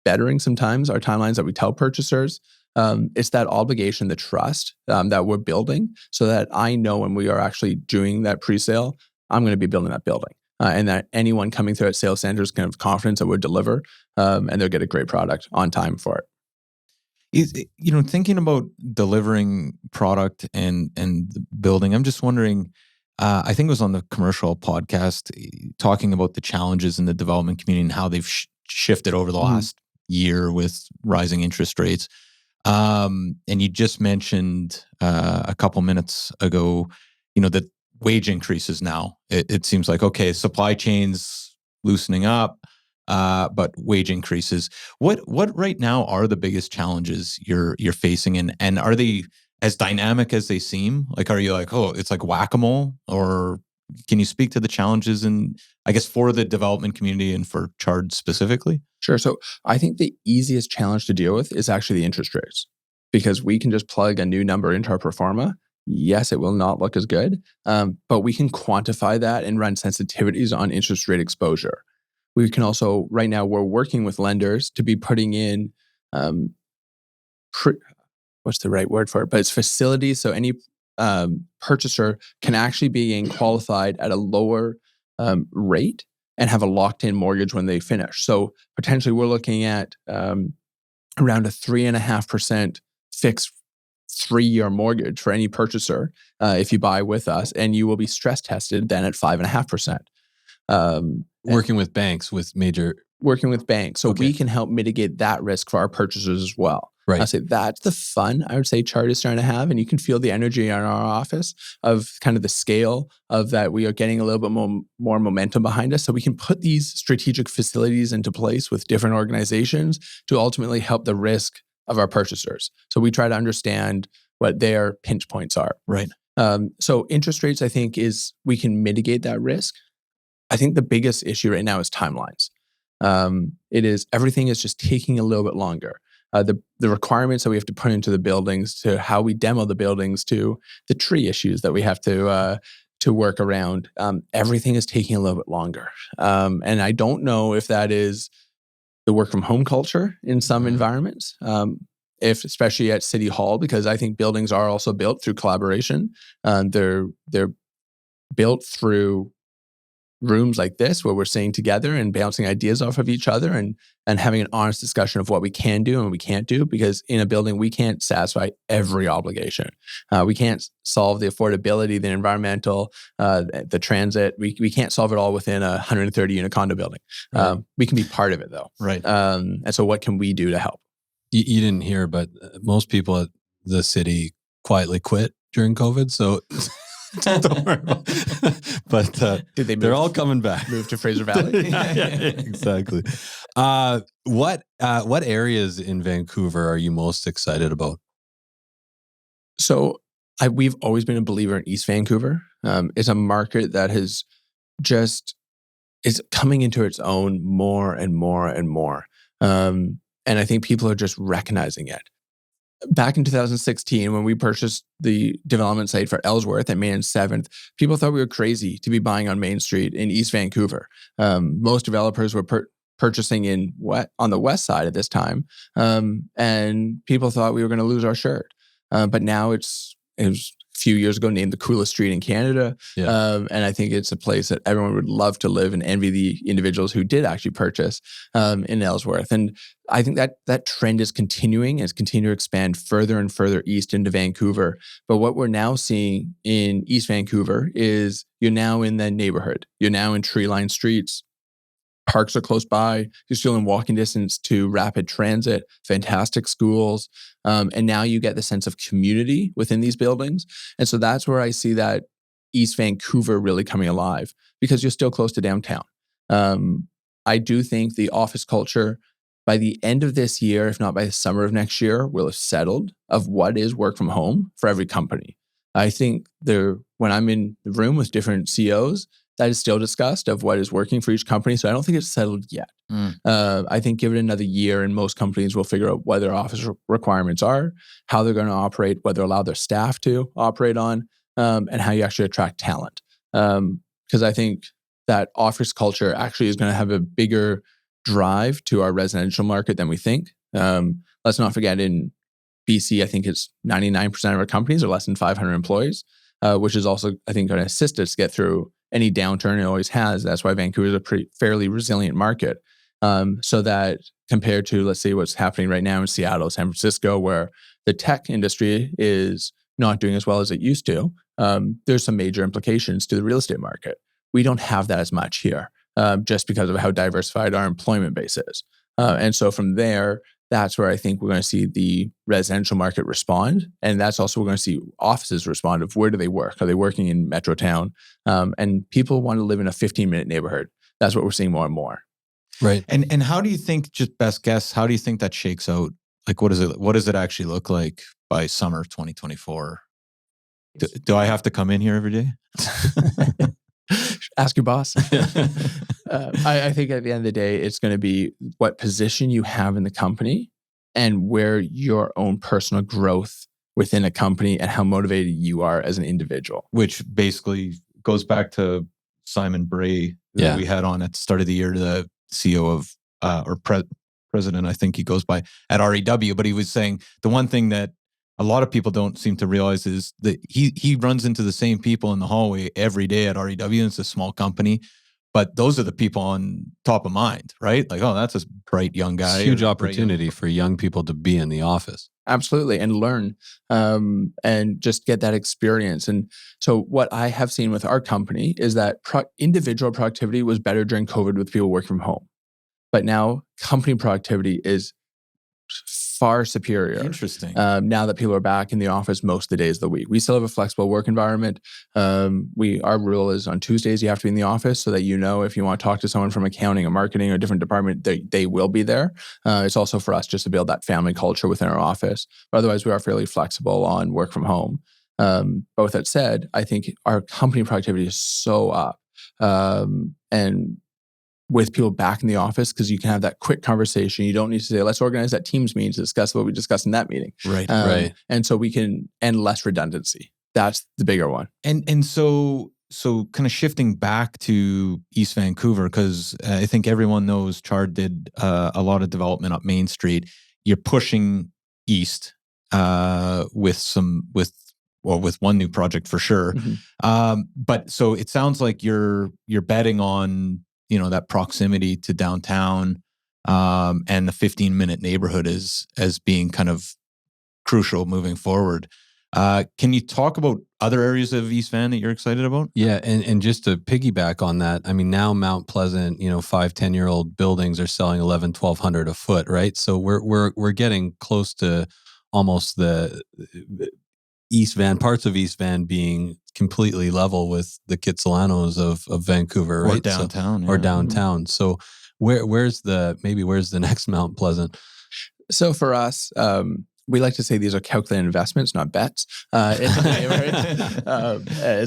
bettering sometimes our timelines that we tell purchasers. It's that obligation, the trust that we're building so that I know when we are actually doing that pre-sale, I'm going to be building that building. And that anyone coming through at sales centers can have confidence that we'll deliver and they'll get a great product on time for it. Thinking about delivering product and building, I'm just wondering, I think it was on the commercial podcast talking about the challenges in the development community and how they've shifted over the last year with rising interest rates. And you just mentioned a couple minutes ago, that wage increases now. It seems like, okay, supply chains loosening up, but wage increases. What right now are the biggest challenges you're facing, and are they as dynamic as they seem? Like, are you like, oh, it's like whack-a-mole, or can you speak to the challenges in, I guess, for the development community and for Chard specifically? Sure. So I think the easiest challenge to deal with is actually the interest rates, because we can just plug a new number into our pro forma. Yes, it will not look as good, but we can quantify that and run sensitivities on interest rate exposure. We can also, right now, we're working with lenders to be putting in, what's the right word for it? But it's facilities. So any purchaser can actually be qualified at a lower rate and have a locked-in mortgage when they finish. So potentially we're looking at around a 3.5% fixed 3-year mortgage for any purchaser if you buy with us, and you will be stress tested then at 5.5%. Working with banks, working with banks. So we can help mitigate that risk for our purchasers as well. Right. I say that's the fun I would say Chard is starting to have, and you can feel the energy in our office of kind of the scale of that. We are getting a little bit more momentum behind us, so we can put these strategic facilities into place with different organizations to ultimately help the risk of our purchasers. So we try to understand what their pinch points are. Right. So interest rates, I think, is we can mitigate that risk. I think the biggest issue right now is timelines. Everything is just taking a little bit longer. The requirements that we have to put into the buildings, to how we demo the buildings, to the tree issues that we have to work around, everything is taking a little bit longer. And I don't know if that is the work from home culture in some environments, especially at City Hall, because I think buildings are also built through collaboration. They're built through rooms like this where we're sitting together and bouncing ideas off of each other and having an honest discussion of what we can do and what we can't do, because in a building, we can't satisfy every obligation. We can't solve the affordability, the environmental, the transit. We can't solve it all within a 130 unit condo building. Right. We can be part of it though. Right. And so what can we do to help? You didn't hear, but most people at the city quietly quit during COVID. So don't worry about it. But they're all coming back. Move to Fraser Valley? yeah, exactly. What areas in Vancouver are you most excited about? So we've always been a believer in East Vancouver. It's a market that is coming into its own more and more and more. And I think people are just recognizing it. Back in 2016, when we purchased the development site for Ellsworth at Main and 7th, people thought we were crazy to be buying on Main Street in East Vancouver. Most developers were purchasing on the west side at this time, and people thought we were going to lose our shirt. But now it's few years ago named the coolest street in Canada. Yeah. And I think it's a place that everyone would love to live and envy the individuals who did actually purchase in Ellsworth. And I think that trend is continuing. It's continuing to expand further and further east into Vancouver. But what we're now seeing in East Vancouver is you're now in the neighborhood. You're now in tree-lined streets. Parks are close by. You're still in walking distance to rapid transit, fantastic schools. And now you get the sense of community within these buildings. And so that's where I see that East Vancouver really coming alive, because you're still close to downtown. I do think the office culture by the end of this year, if not by the summer of next year, will have settled of what is work from home for every company. I think when I'm in the room with different CEOs, that is still discussed of what is working for each company. So I don't think it's settled yet. I think give it another year and most companies will figure out what their office requirements are, how they're going to operate, what they'll allow their staff to operate on, and how you actually attract talent. Because I think that office culture actually is going to have a bigger drive to our residential market than we think. Let's not forget in BC, I think it's 99% of our companies are less than 500 employees, which is also, I think, going to assist us get through any downturn. It always has. That's why Vancouver is a fairly resilient market. So that compared to, let's say, what's happening right now in Seattle, San Francisco, where the tech industry is not doing as well as it used to, there's some major implications to the real estate market. We don't have that as much here, just because of how diversified our employment base is. And so from there, that's where I think we're going to see the residential market respond. And that's also we're going to see offices respond of where do they work? Are they working in Metrotown? And people want to live in a 15-minute neighborhood. That's what we're seeing more and more. Right. And how do you think, just best guess, how do you think that shakes out? Like, what does it actually look like by summer 2024? Do I have to come in here every day? Ask your boss. I think at the end of the day, it's going to be what position you have in the company and where your own personal growth within a company and how motivated you are as an individual. Which basically goes back to Simon Bray that we had on at the start of the year, the CEO of, president, I think he goes by, at REW. But he was saying the one thing that a lot of people don't seem to realize is that he runs into the same people in the hallway every day at REW. And it's a small company, but those are the people on top of mind, right? Like, oh, that's a bright young guy. It's a huge opportunity for young people to be in the office. Absolutely. And learn and just get that experience. And so what I have seen with our company is that individual productivity was better during COVID with people working from home. But now company productivity is far superior. Interesting. Now that people are back in the office most of the days of the week. We still have a flexible work environment. Our rule is on Tuesdays you have to be in the office so that if you want to talk to someone from accounting or marketing or a different department, they will be there. It's also for us just to build that family culture within our office. But otherwise, we are fairly flexible on work from home. But with that said, I think our company productivity is so up. And with people back in the office, because you can have that quick conversation. You don't need to say, let's organize that Teams meeting to discuss what we discussed in that meeting. Right. Right. And so we can end less redundancy. That's the bigger one. And so kind of shifting back to East Vancouver, because I think everyone knows Chard did a lot of development up Main Street. You're pushing east with one new project for sure. Mm-hmm. But so it sounds like you're betting on that proximity to downtown, and the 15-minute neighborhood as being kind of crucial moving forward. Can you talk about other areas of East Van that you're excited about? Yeah, and just to piggyback on that, I mean, now Mount Pleasant, 5-10-year-old buildings are selling $1,100-1,200 a foot, right? So we're getting close to almost the East Van, parts of East Van being completely level with the Kitsalanos of Vancouver, right? Or downtown. Or downtown. So where's the next Mount Pleasant? So for us, we like to say these are calculated investments, not bets. And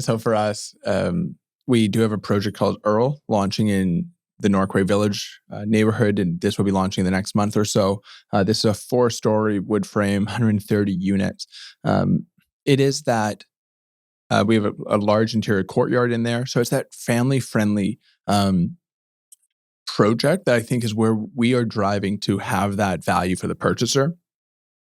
so for us, we do have a project called Earl launching in the Norquay Village neighborhood, and this will be launching the next month or so. This is a 4-story wood frame, 130 units. It is that we have a large interior courtyard in there. So it's that family-friendly project that I think is where we are driving to have that value for the purchaser.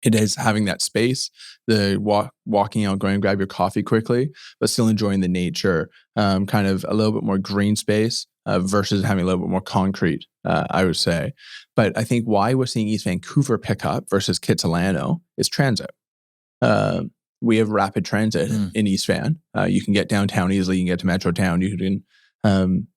It is having that space, the walking out, going and grab your coffee quickly, but still enjoying the nature, kind of a little bit more green space versus having a little bit more concrete, I would say. But I think why we're seeing East Vancouver pick up versus Kitsilano is transit. We have rapid transit in East Van. You can get downtown easily. You can get to Metrotown. You can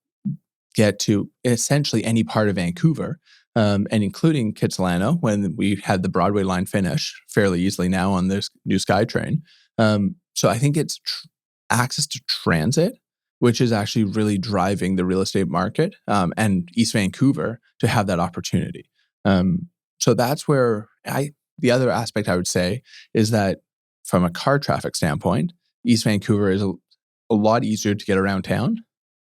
get to essentially any part of Vancouver. And including Kitsilano, when we had the Broadway line finish fairly easily now on this new SkyTrain. So I think it's access to transit, which is actually really driving the real estate market and East Vancouver to have that opportunity. So that's where the other aspect I would say is that from a car traffic standpoint, East Vancouver is a lot easier to get around town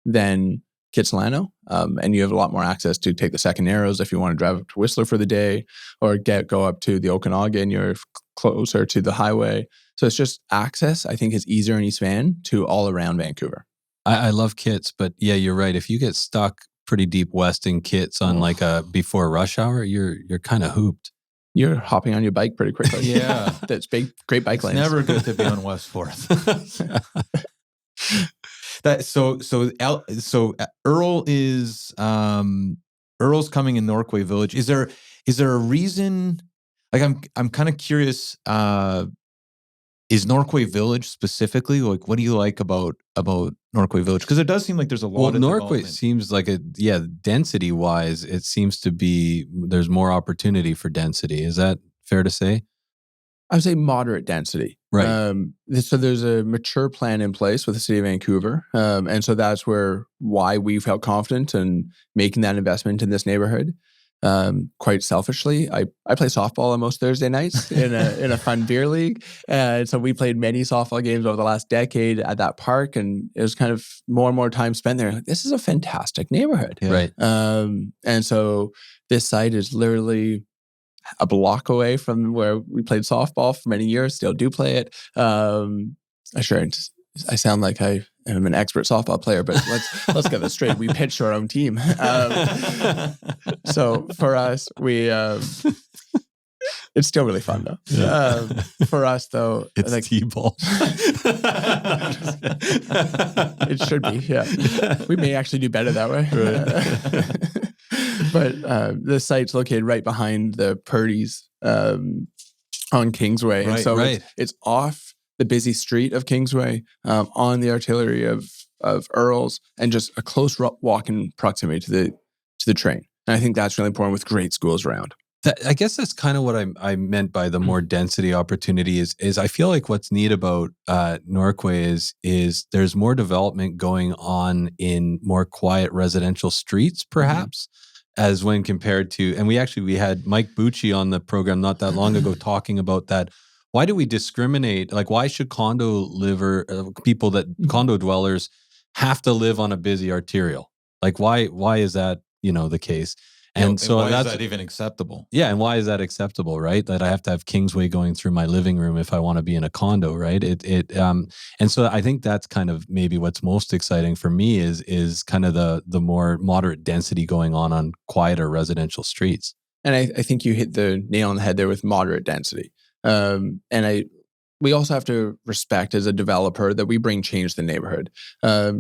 than Kitsilano, and you have a lot more access to take the second Narrows if you want to drive up to Whistler for the day, or go up to the Okanagan. You're closer to the highway, so it's just access. I think is easier in East Van to all around Vancouver. I love Kits, but yeah, you're right. If you get stuck pretty deep west in Kits on like a before rush hour, you're kind of hooped. You're hopping on your bike pretty quickly. Yeah, that's great bike lanes. Never good to be on West 4th. So Earl is Earl's coming in Norquay Village. Is there a reason? Like I'm kind of curious. Is Norquay Village specifically, like, what do you like about Norquay Village? Because it does seem like there's a lot of Norquay seems like density wise, it seems to be there's more opportunity for density. Is that fair to say? I would say moderate density. Right. So there's a mature plan in place with the city of Vancouver. And so that's why we felt confident in making that investment in this neighborhood. Quite selfishly, I play softball on most Thursday nights in a fun beer league. And so we played many softball games over the last decade at that park. And it was kind of more and more time spent there. Like, this is a fantastic neighborhood. Yeah. Right. And so this site is literally a block away from where we played softball for many years, still do play it. I sound like I am an expert softball player, but let's get this straight. We pitched our own team. So for us, it's still really fun though. Yeah. For us though, it's like T-ball. It should be, yeah. We may actually do better that way. Right. But the site's located right behind the Purdy's on Kingsway. Right, and so right. It's off the busy street of Kingsway, on the artillery of Earls, and just a close walk-in proximity to the train. And I think that's really important with great schools around. I guess that's kind of what I meant by the more density opportunity is I feel like what's neat about Norquay is there's more development going on in more quiet residential streets, perhaps, as when compared to, and we had Mike Bucci on the program not that long ago talking about that. Why do we discriminate? Like, why should condo dwellers have to live on a busy arterial? Like, why is that, the case? And so why is that even acceptable? Yeah, and why is that acceptable, right? That I have to have Kingsway going through my living room if I want to be in a condo, right? And so I think that's kind of maybe what's most exciting for me is kind of the more moderate density going on quieter residential streets. And I think you hit the nail on the head there with moderate density. We also have to respect as a developer that we bring change to the neighborhood.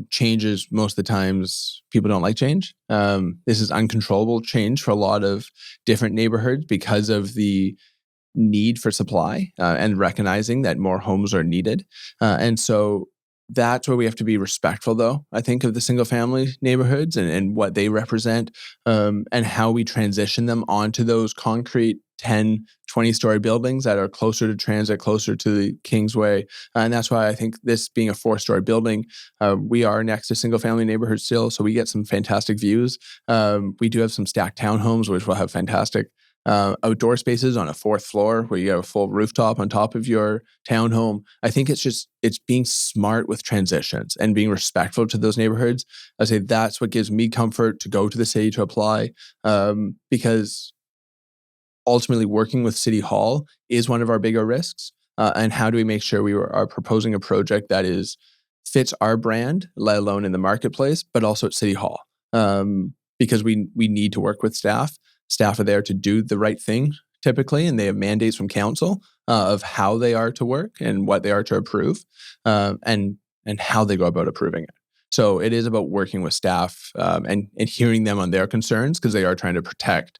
Change is most of the times people don't like change. This is uncontrollable change for a lot of different neighborhoods because of the need for supply and recognizing that more homes are needed. And so that's where we have to be respectful, though, I think, of the single family neighborhoods and what they represent, and how we transition them onto those concrete 10, 20-story buildings that are closer to transit, closer to the Kingsway. And that's why I think this being a 4-story building, we are next to single family neighborhoods still, so we get some fantastic views. We do have some stacked townhomes, which will have fantastic outdoor spaces on a 4th floor where you have a full rooftop on top of your townhome. I think it's being smart with transitions and being respectful to those neighborhoods. I say that's what gives me comfort to go to the city to apply, because ultimately working with City Hall is one of our bigger risks. And how do we make sure we are proposing a project that fits our brand, let alone in the marketplace, but also at City Hall? Because we need to work with staff. Staff are there to do the right thing, typically, and they have mandates from council of how they are to work and what they are to approve, and how they go about approving it. So it is about working with staff and hearing them on their concerns, because they are trying to protect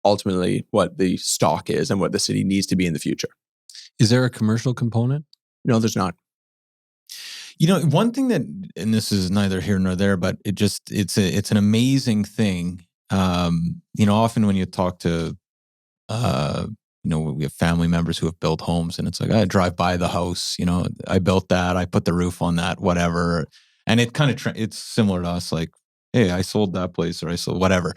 ultimately what the stock is and what the city needs to be in the future. Is there a commercial component? No, there's not. One thing that, and this is neither here nor there, but it's an amazing thing. Often when you talk to, we have family members who have built homes, and it's like, I drive by the house, I built that, I put the roof on that, whatever. And it kind of, it's similar to us, like, hey, I sold that place, or I sold whatever.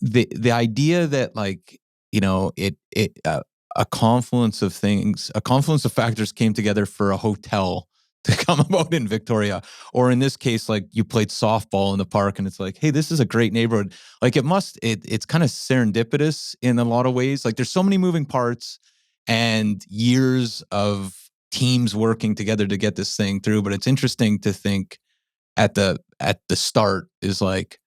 The idea that, like, a confluence of things, a confluence of factors came together for a hotel to come about in Victoria. Or in this case, like, you played softball in the park, and it's like, hey, this is a great neighborhood. Like, it's kind of serendipitous in a lot of ways. Like, there's so many moving parts and years of teams working together to get this thing through. But it's interesting to think at the start is like,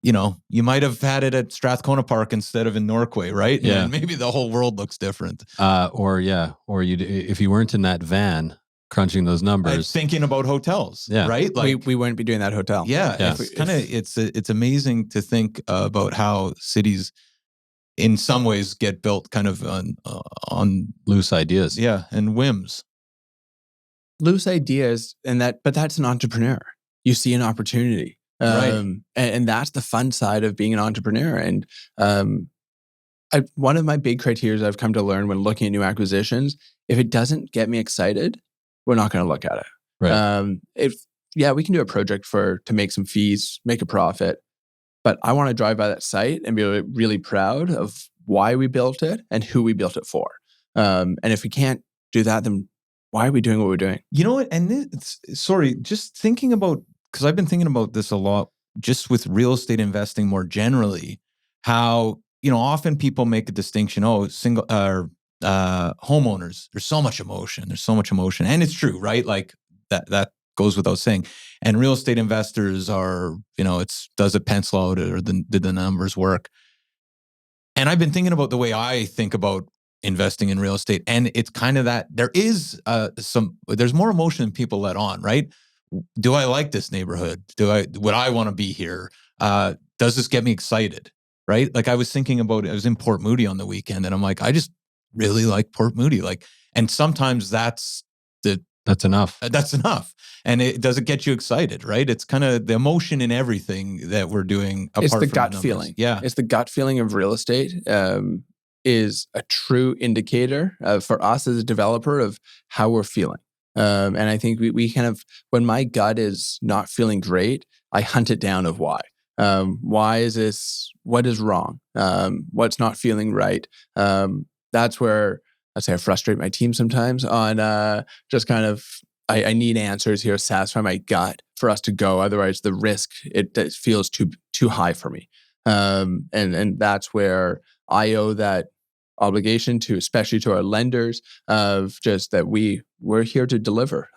you might have had it at Strathcona Park instead of in Norquay, right? Yeah. And maybe the whole world looks different. Or you, if you weren't in that van crunching those numbers, thinking about hotels, Yeah. right? Like, we wouldn't be doing that hotel. yeah. It's amazing to think about how cities, in some ways, get built kind of on loose ideas. yeah, and whims. Loose ideas, but that's an entrepreneur. You see an opportunity. Right. And that's the fun side of being an entrepreneur. And one of my big criteria I've come to learn when looking at new acquisitions, if it doesn't get me excited, we're not going to look at it. Right. We can do a project to make some fees, make a profit, but I want to drive by that site and be really proud of why we built it and who we built it for. And if we can't do that, then why are we doing what we're doing? You know what? And just thinking about, because I've been thinking about this a lot, just with real estate investing more generally, how, often people make a distinction, single homeowners, there's so much emotion, and it's true, right? Like that goes without saying. And real estate investors are, does it pencil out, or did the numbers work? And I've been thinking about the way I think about investing in real estate, and it's kind of that there is there's more emotion than people let on, right? Do I like this neighborhood? Would I want to be here? Does this get me excited? Right? Like, I was thinking about it. I was in Port Moody on the weekend, and I'm like, I just really like Port Moody. Like, and sometimes that's enough. That's enough. And it doesn't get you excited, right? It's kind of the emotion in everything that we're doing. It's the from gut numbers. feeling. Yeah. It's the gut feeling of real estate. Is a true indicator for us as a developer of how we're feeling. And I think we kind of, when my gut is not feeling great, I hunt it down of why. Why is this? What is wrong? What's not feeling right? That's where I frustrate my team sometimes on just kind of, I need answers here, satisfy my gut for us to go. Otherwise, the risk, it feels too high for me. And that's where I owe that obligation to, especially to our lenders, of just that we're here to deliver.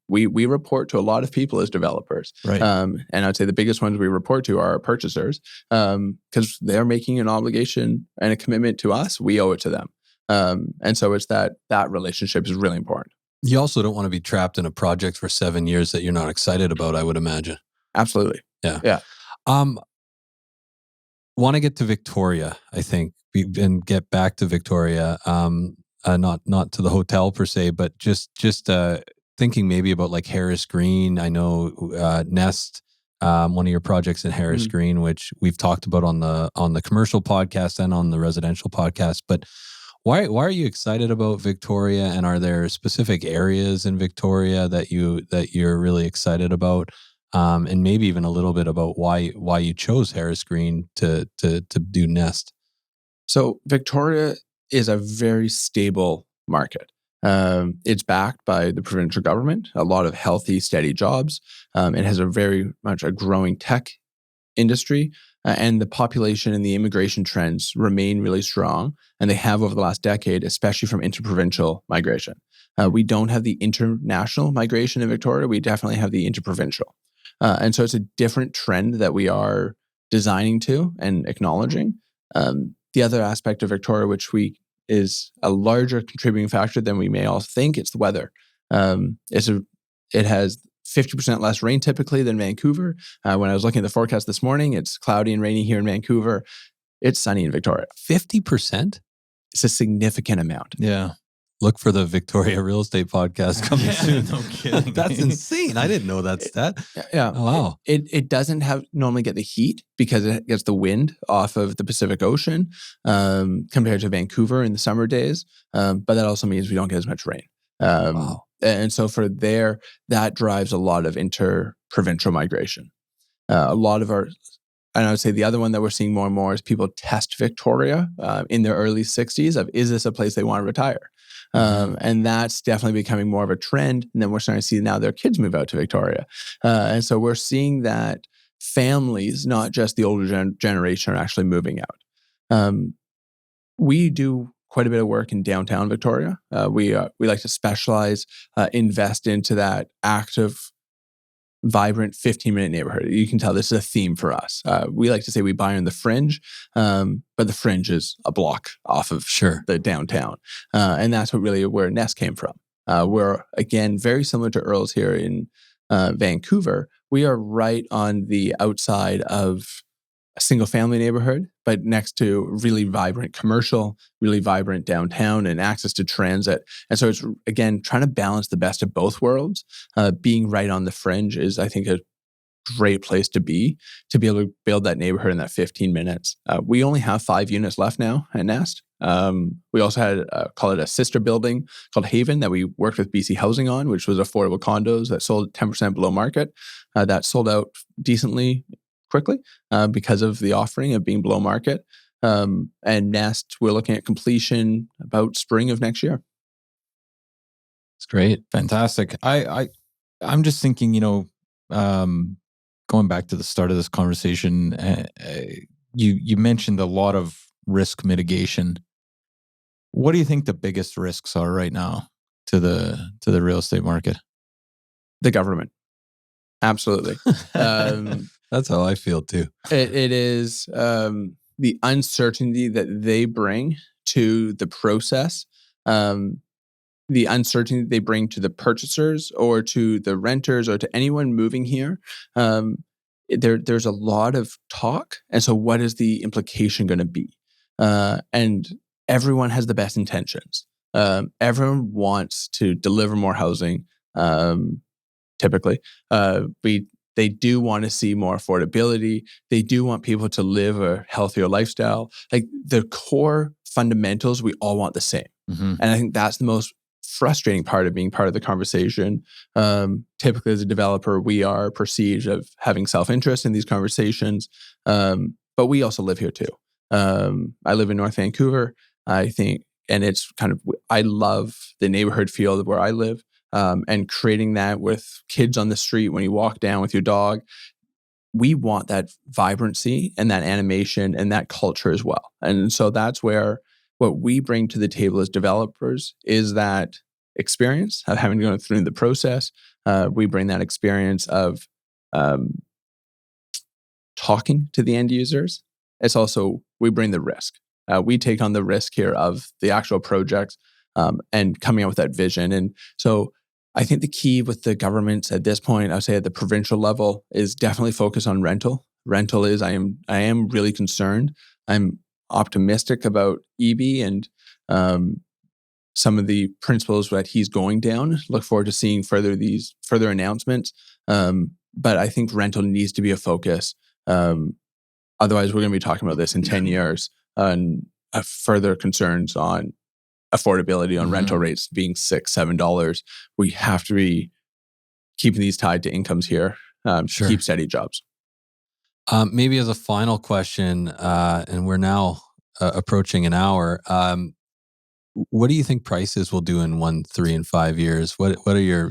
We report to a lot of people as developers, right? And I'd say the biggest ones we report to are our purchasers, because they're making an obligation and a commitment to us. We owe it to them, and so it's that relationship is really important. You also don't want to be trapped in a project for 7 years that you're not excited about, I would imagine. Absolutely. Yeah. Want to get to Victoria, I think, and get back to Victoria. Not to the hotel per se, but just thinking maybe about like Harris Green. I know Nest, one of your projects in Harris Green, which we've talked about on the commercial podcast and on the residential podcast. But why are you excited about Victoria? And are there specific areas in Victoria that you're really excited about? And maybe even a little bit about why you chose Harris Green to do Nest. So Victoria is a very stable market. It's backed by the provincial government, a lot of healthy, steady jobs. It has very much a growing tech industry, and the population and the immigration trends remain really strong, and they have over the last decade, especially from interprovincial migration. We don't have the international migration in Victoria. We definitely have the interprovincial. And so it's a different trend that we are designing to and acknowledging. The other aspect of Victoria, which is a larger contributing factor than we may all think, it's the weather. It has 50% less rain typically than Vancouver. When I was looking at the forecast this morning, it's cloudy and rainy here in Vancouver. It's sunny in Victoria. 50%? It's a significant amount. Yeah. Look for the Victoria Real Estate podcast coming soon. No kidding. That's insane. I didn't know that stat. Yeah. Oh, wow. It doesn't normally get the heat because it gets the wind off of the Pacific Ocean compared to Vancouver in the summer days. But that also means we don't get as much rain. Wow. And so for there, that drives a lot of inter-provincial migration. And I would say the other one that we're seeing more and more is people test Victoria in their early 60s of, is this a place they want to retire? And that's definitely becoming more of a trend. And then we're starting to see now their kids move out to Victoria. And so we're seeing that families, not just the older generation, are actually moving out. We do quite a bit of work in downtown Victoria. We like to specialize, invest into that active, vibrant 15-minute neighborhood. You can tell this is a theme for us. We like to say we buy on the fringe, but the fringe is a block off of the downtown. And that's where Nest came from. We're, again, very similar to Earl's here in Vancouver. We are right on the outside of a single-family neighborhood, but next to really vibrant commercial, really vibrant downtown, and access to transit. And so it's, again, trying to balance the best of both worlds. Being right on the fringe is, I think, a great place to be able to build that neighborhood in that 15 minutes. We only have 5 units left now at Nest. We also had, call it a sister building called Haven that we worked with BC Housing on, which was affordable condos that sold 10% below market. That sold out decently quickly because of the offering of being below market. And Nest, we're looking at completion about spring of next year. It's great. Fantastic. I'm just thinking, going back to the start of this conversation, you mentioned a lot of risk mitigation. What do you think the biggest risks are right now to the real estate market? The government. Absolutely. That's how I feel too. It is the uncertainty that they bring to the process, the uncertainty they bring to the purchasers or to the renters or to anyone moving here. There's a lot of talk. And so what is the implication going to be? And everyone has the best intentions. Everyone wants to deliver more housing, typically. They do want to see more affordability. They do want people to live a healthier lifestyle. Like the core fundamentals, we all want the same. Mm-hmm. And I think that's the most frustrating part of being part of the conversation. Typically as a developer, we are perceived of having self-interest in these conversations. But we also live here too. I live in North Vancouver, I think, and it's I love the neighborhood feel of where I live. And creating that with kids on the street when you walk down with your dog. We want that vibrancy and that animation and that culture as well. And so that's where what we bring to the table as developers is that experience of having to go through the process. We bring that experience of talking to the end users. It's also, we bring the risk. We take on the risk here of the actual projects and coming up with that vision. And so I think the key with the governments at this point, I would say at the provincial level, is definitely focus on rental. Rental is, I am really concerned. I'm optimistic about EB and some of the principles that he's going down. Look forward to seeing further announcements. But I think rental needs to be a focus. Otherwise, we're going to be talking about this in 10 years and further concerns on affordability on rental rates being $6-7. We have to be keeping these tied to incomes here to keep steady jobs. Maybe as a final question, and we're now approaching an hour. What do you think prices will do in 1, 3, and 5 years? What are your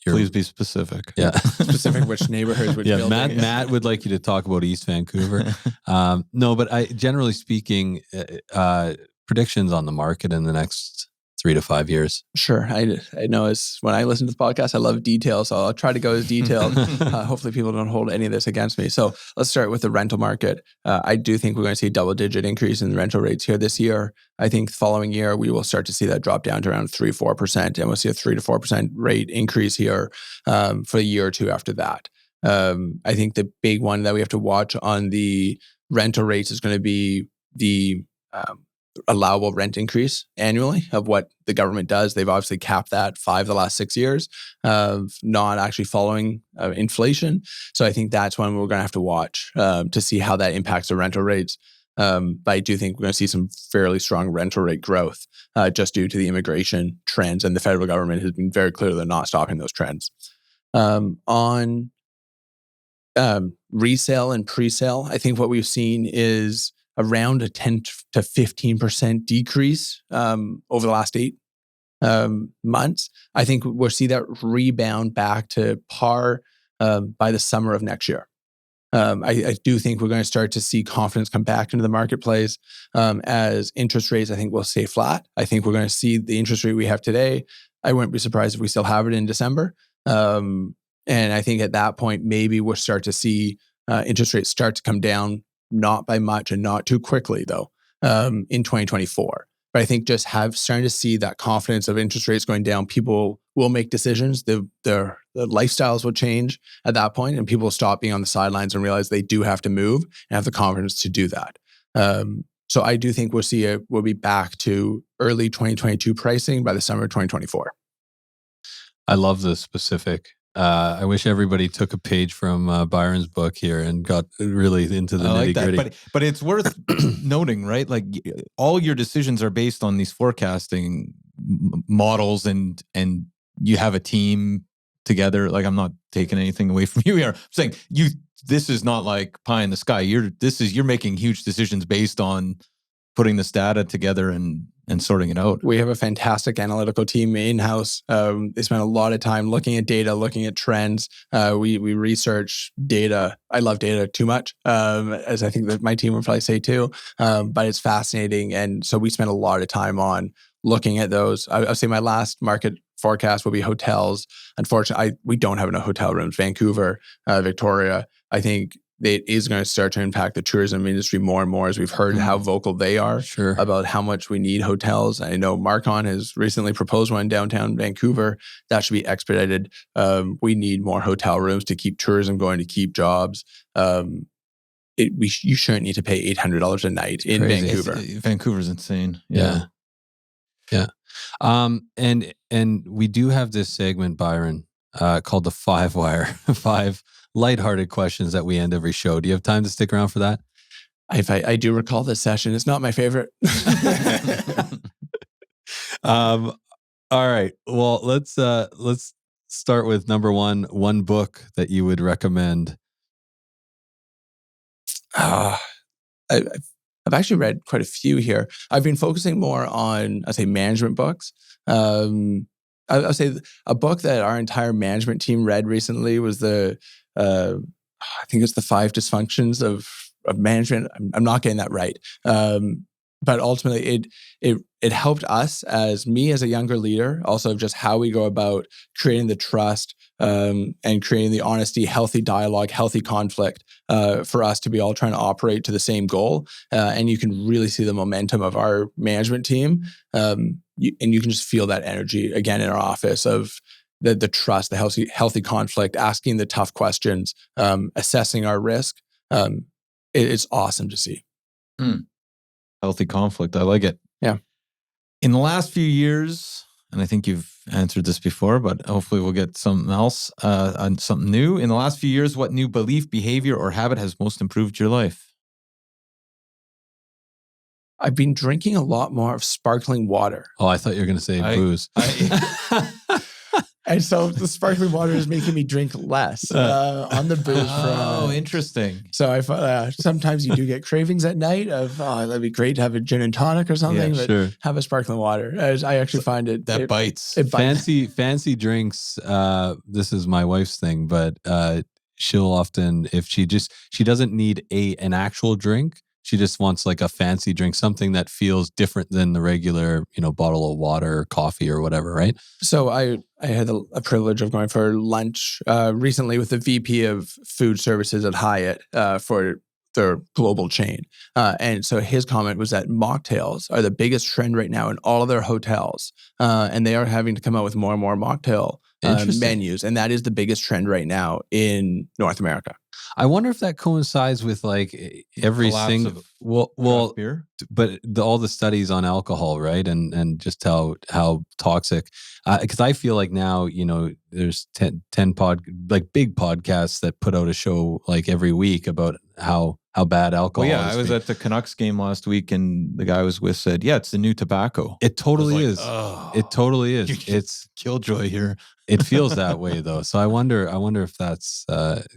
Please be specific. Yeah, specific which neighborhoods would build. Matt would like you to talk about East Vancouver. No, but generally speaking, predictions on the market in the next 3 to 5 years? Sure. I know when I listen to the podcast, I love details. So I'll try to go as detailed. Hopefully people don't hold any of this against me. So let's start with the rental market. I do think we're going to see a double-digit increase in the rental rates here this year. I think the following year, we will start to see that drop down to around 3-4%. And we'll see a 3 to 4% rate increase here for a year or two after that. I think the big one that we have to watch on the rental rates is going to be the allowable rent increase annually of what the government does. They've obviously capped that 5 the last 6 years of not actually following inflation. So I think that's one we're going to have to watch to see how that impacts the rental rates. But I do think we're going to see some fairly strong rental rate growth just due to the immigration trends. And the federal government has been very clear they're not stopping those trends. On resale and pre-sale, I think what we've seen is around a 10 to 15% decrease over the last 8 months. I think we'll see that rebound back to par by the summer of next year. I do think we're going to start to see confidence come back into the marketplace as interest rates, I think, will stay flat. I think we're going to see the interest rate we have today. I wouldn't be surprised if we still have it in December. And I think at that point, maybe we'll start to see interest rates start to come down, not by much and not too quickly, though, in 2024. But I think just starting to see that confidence of interest rates going down, people will make decisions. Their lifestyles will change at that point, and people will stop being on the sidelines and realize they do have to move and have the confidence to do that. So I do think we'll be back to early 2022 pricing by the summer of 2024. I love the specific. I wish everybody took a page from Byron's book here and got really into the nitty gritty. But it's worth noting, right? Like all your decisions are based on these forecasting models, and you have a team together. Like I'm not taking anything away from you here. I'm saying this is not like pie in the sky. You're making huge decisions based on putting this data together and sorting it out. We have a fantastic analytical team in-house. They spend a lot of time looking at data, looking at trends. We research data. I love data too much, as I think that my team would probably say too. But it's fascinating. And so we spend a lot of time on looking at those. I'll say my last market forecast will be hotels. Unfortunately, we don't have enough hotel rooms. Vancouver, Victoria, I think it is going to start to impact the tourism industry more and more as we've heard how vocal they are about how much we need hotels. I know Marcon has recently proposed one in downtown Vancouver. That should be expedited. We need more hotel rooms to keep tourism going, to keep jobs. You shouldn't need to pay $800 a night in Vancouver. Vancouver's insane. Yeah. And we do have this segment, Byron, called the 5 Wire, 5 lighthearted questions that we end every show. Do you have time to stick around for that? I do recall this session. It's not my favorite. All right. Well, let's start with number one book that you would recommend. I've actually read quite a few here. I've been focusing more on, I'd say, management books. I'll say a book that our entire management team read recently was I think it's the 5 Dysfunctions of Management. I'm not getting that right. But ultimately it helped us as a younger leader, also just how we go about creating the trust and creating the honesty, healthy dialogue, healthy conflict for us to be all trying to operate to the same goal. And you can really see the momentum of our management team. And you can just feel that energy again in our office of the trust, the healthy conflict, asking the tough questions, assessing our risk. It's awesome to see. Healthy conflict. I like it. Yeah. In the last few years, and I think you've answered this before, but hopefully we'll get something else, something new. In the last few years, what new belief, behavior, or habit has most improved your life? I've been drinking a lot more of sparkling water. Oh, I thought you were going to say booze. And so the sparkling water is making me drink less on the booze. Oh, interesting. So I sometimes you do get cravings at night of, that'd be great to have a gin and tonic or something, but have a sparkling water. I actually find it bites. It bites. Fancy drinks. This is my wife's thing, but she'll often, if she doesn't need an actual drink, She just wants like a fancy drink, something that feels different than the regular, bottle of water or coffee or whatever, right? So I had a privilege of going for lunch recently with the VP of Food Services at Hyatt for their global chain. And so his comment was that mocktails are the biggest trend right now in all of their hotels. And they are having to come out with more and more mocktail menus. And that is the biggest trend right now in North America. I wonder if that coincides with like every single beer, but all the studies on alcohol, right, and just how toxic. Because I feel like now, there's 10 big podcasts that put out a show like every week about how bad alcohol. Well, yeah, is. I was at the Canucks game last week, and the guy I was with said, "Yeah, it's the new tobacco." It totally is. Oh, it totally is. It's killjoy here. It feels that way though. So I wonder if that's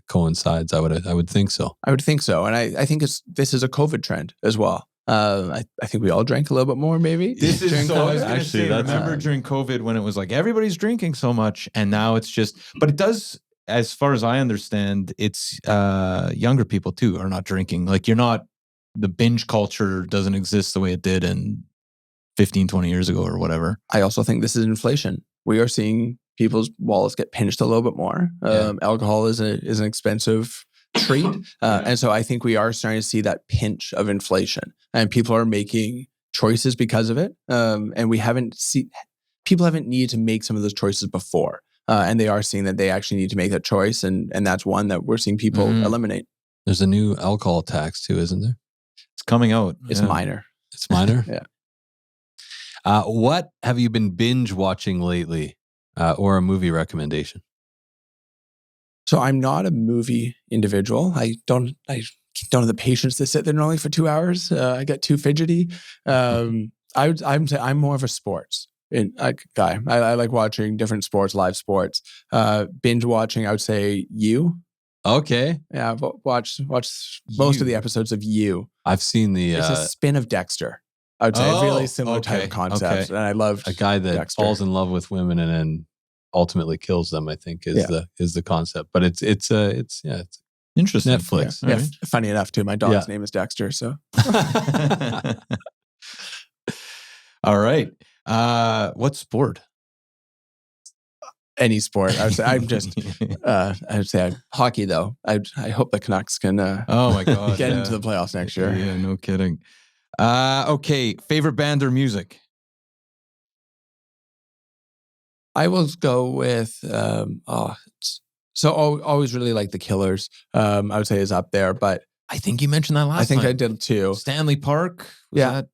coincides. I would think so. I would think so, and I think this is a COVID trend as well. I think we all drank a little bit more, maybe. This is so. I was Actually, say, that's remember during COVID when it was like everybody's drinking so much, and now it's just. But it does, as far as I understand, it's younger people too are not drinking. Like the binge culture doesn't exist the way it did in 15, 20 years ago or whatever. I also think this is inflation. We are seeing people's wallets get pinched a little bit more. Alcohol is an expensive treat. And so I think we are starting to see that pinch of inflation, and people are making choices because of it. And people haven't needed to make some of those choices before. And they are seeing that they actually need to make that choice. And that's one that we're seeing people eliminate. There's a new alcohol tax too, isn't there? It's coming out. It's minor. It's minor? Yeah. What have you been binge watching lately, or a movie recommendation? So I'm not a movie individual. I don't have the patience to sit there normally for 2 hours. I get too fidgety. I'm more of a sports guy. I like watching different sports, live sports. Binge watching, I would say You. Okay. Yeah, I've watched most of the episodes of You. I've seen the... It's a spin of Dexter. I would say a really similar type of concept. And I love a guy that Dexter. falls in love with women and then ultimately kills them, I think is the concept. But it's interesting. Netflix. Yeah, Right. funny enough too. My dog's name is Dexter, so All right. What sport? any sport. I would say I'm just hockey though. I hope the Canucks can oh my god get into the playoffs next year. Yeah, no kidding. Okay, favorite band or music? I will go with always really like the Killers. I would say is up there, but I think you mentioned that last time. I think I did too. Stanley Park? That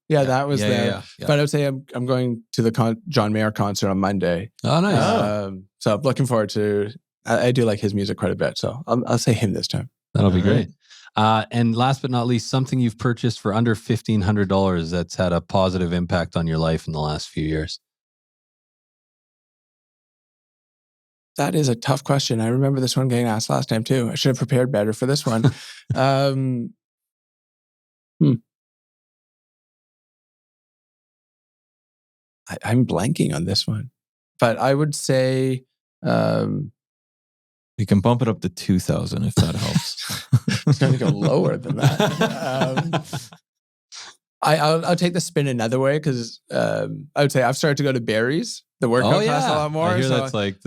was there. Yeah. But I would say I'm going to the John Mayer concert on Monday. Oh, nice. So I'm looking forward to. I do like his music quite a bit, so I'll say him this time. That'll be great. And last but not least, something you've purchased for under $1,500 that's had a positive impact on your life in the last few years. That is a tough question. I remember this one getting asked last time too. I should have prepared better for this one. I'm blanking on this one, but I would say we can bump it up to 2,000 if that helps. It's going to go lower than that. I'll take the spin another way because I would say I've started to go to Barry's, the workout class, a lot more. I hear that's like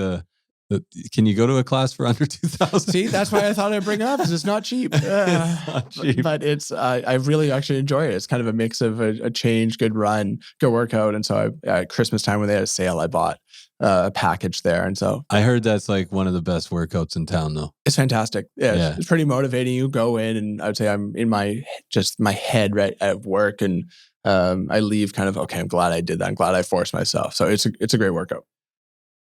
can you go to a class for under 2,000? See, that's why I thought I'd bring it up because it's not cheap. It's not cheap. But it's I really actually enjoy it. It's kind of a mix of a change, good run, good workout. And so at Christmas time when they had a sale, I bought a package there. And so I heard that's like one of the best workouts in town though. It's fantastic. Yeah. It's pretty motivating. You go in and I would say I'm in my head right at work and I leave kind of, okay, I'm glad I did that. I'm glad I forced myself. So it's a great workout.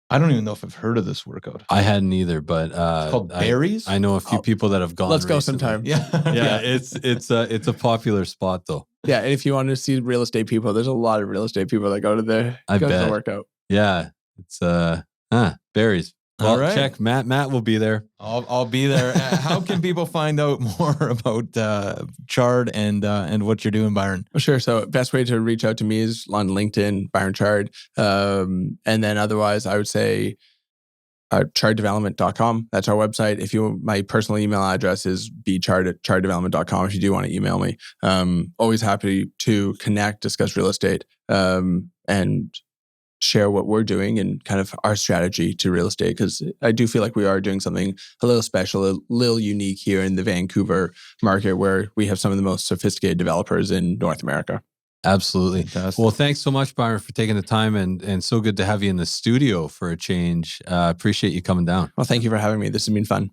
I don't even know if I've heard of this workout. I hadn't either, but it's called Barry's. I know a few people that have gone. Let's go recently. sometime. Yeah. It's a popular spot though. Yeah, and if you want to see real estate people, there's a lot of real estate people that go to the workout. Yeah, it's Barry's. Well, all right. Check Matt will be there. I'll be there. How can people find out more about Chard and what you're doing, Byron? Sure. So best way to reach out to me is on LinkedIn, Byron Chard. And then otherwise, I would say charddevelopment.com. That's our website. My personal email address is bchard@charddevelopment.com if you do want to email me. Always happy to connect, discuss real estate, and share what we're doing and kind of our strategy to real estate, because I do feel like we are doing something a little special, a little unique here in the Vancouver market, where we have some of the most sophisticated developers in North America. Absolutely. Fantastic. Well, thanks so much, Byron, for taking the time, and so good to have you in the studio for a change. Appreciate you coming down. Well, thank you for having me. This has been fun.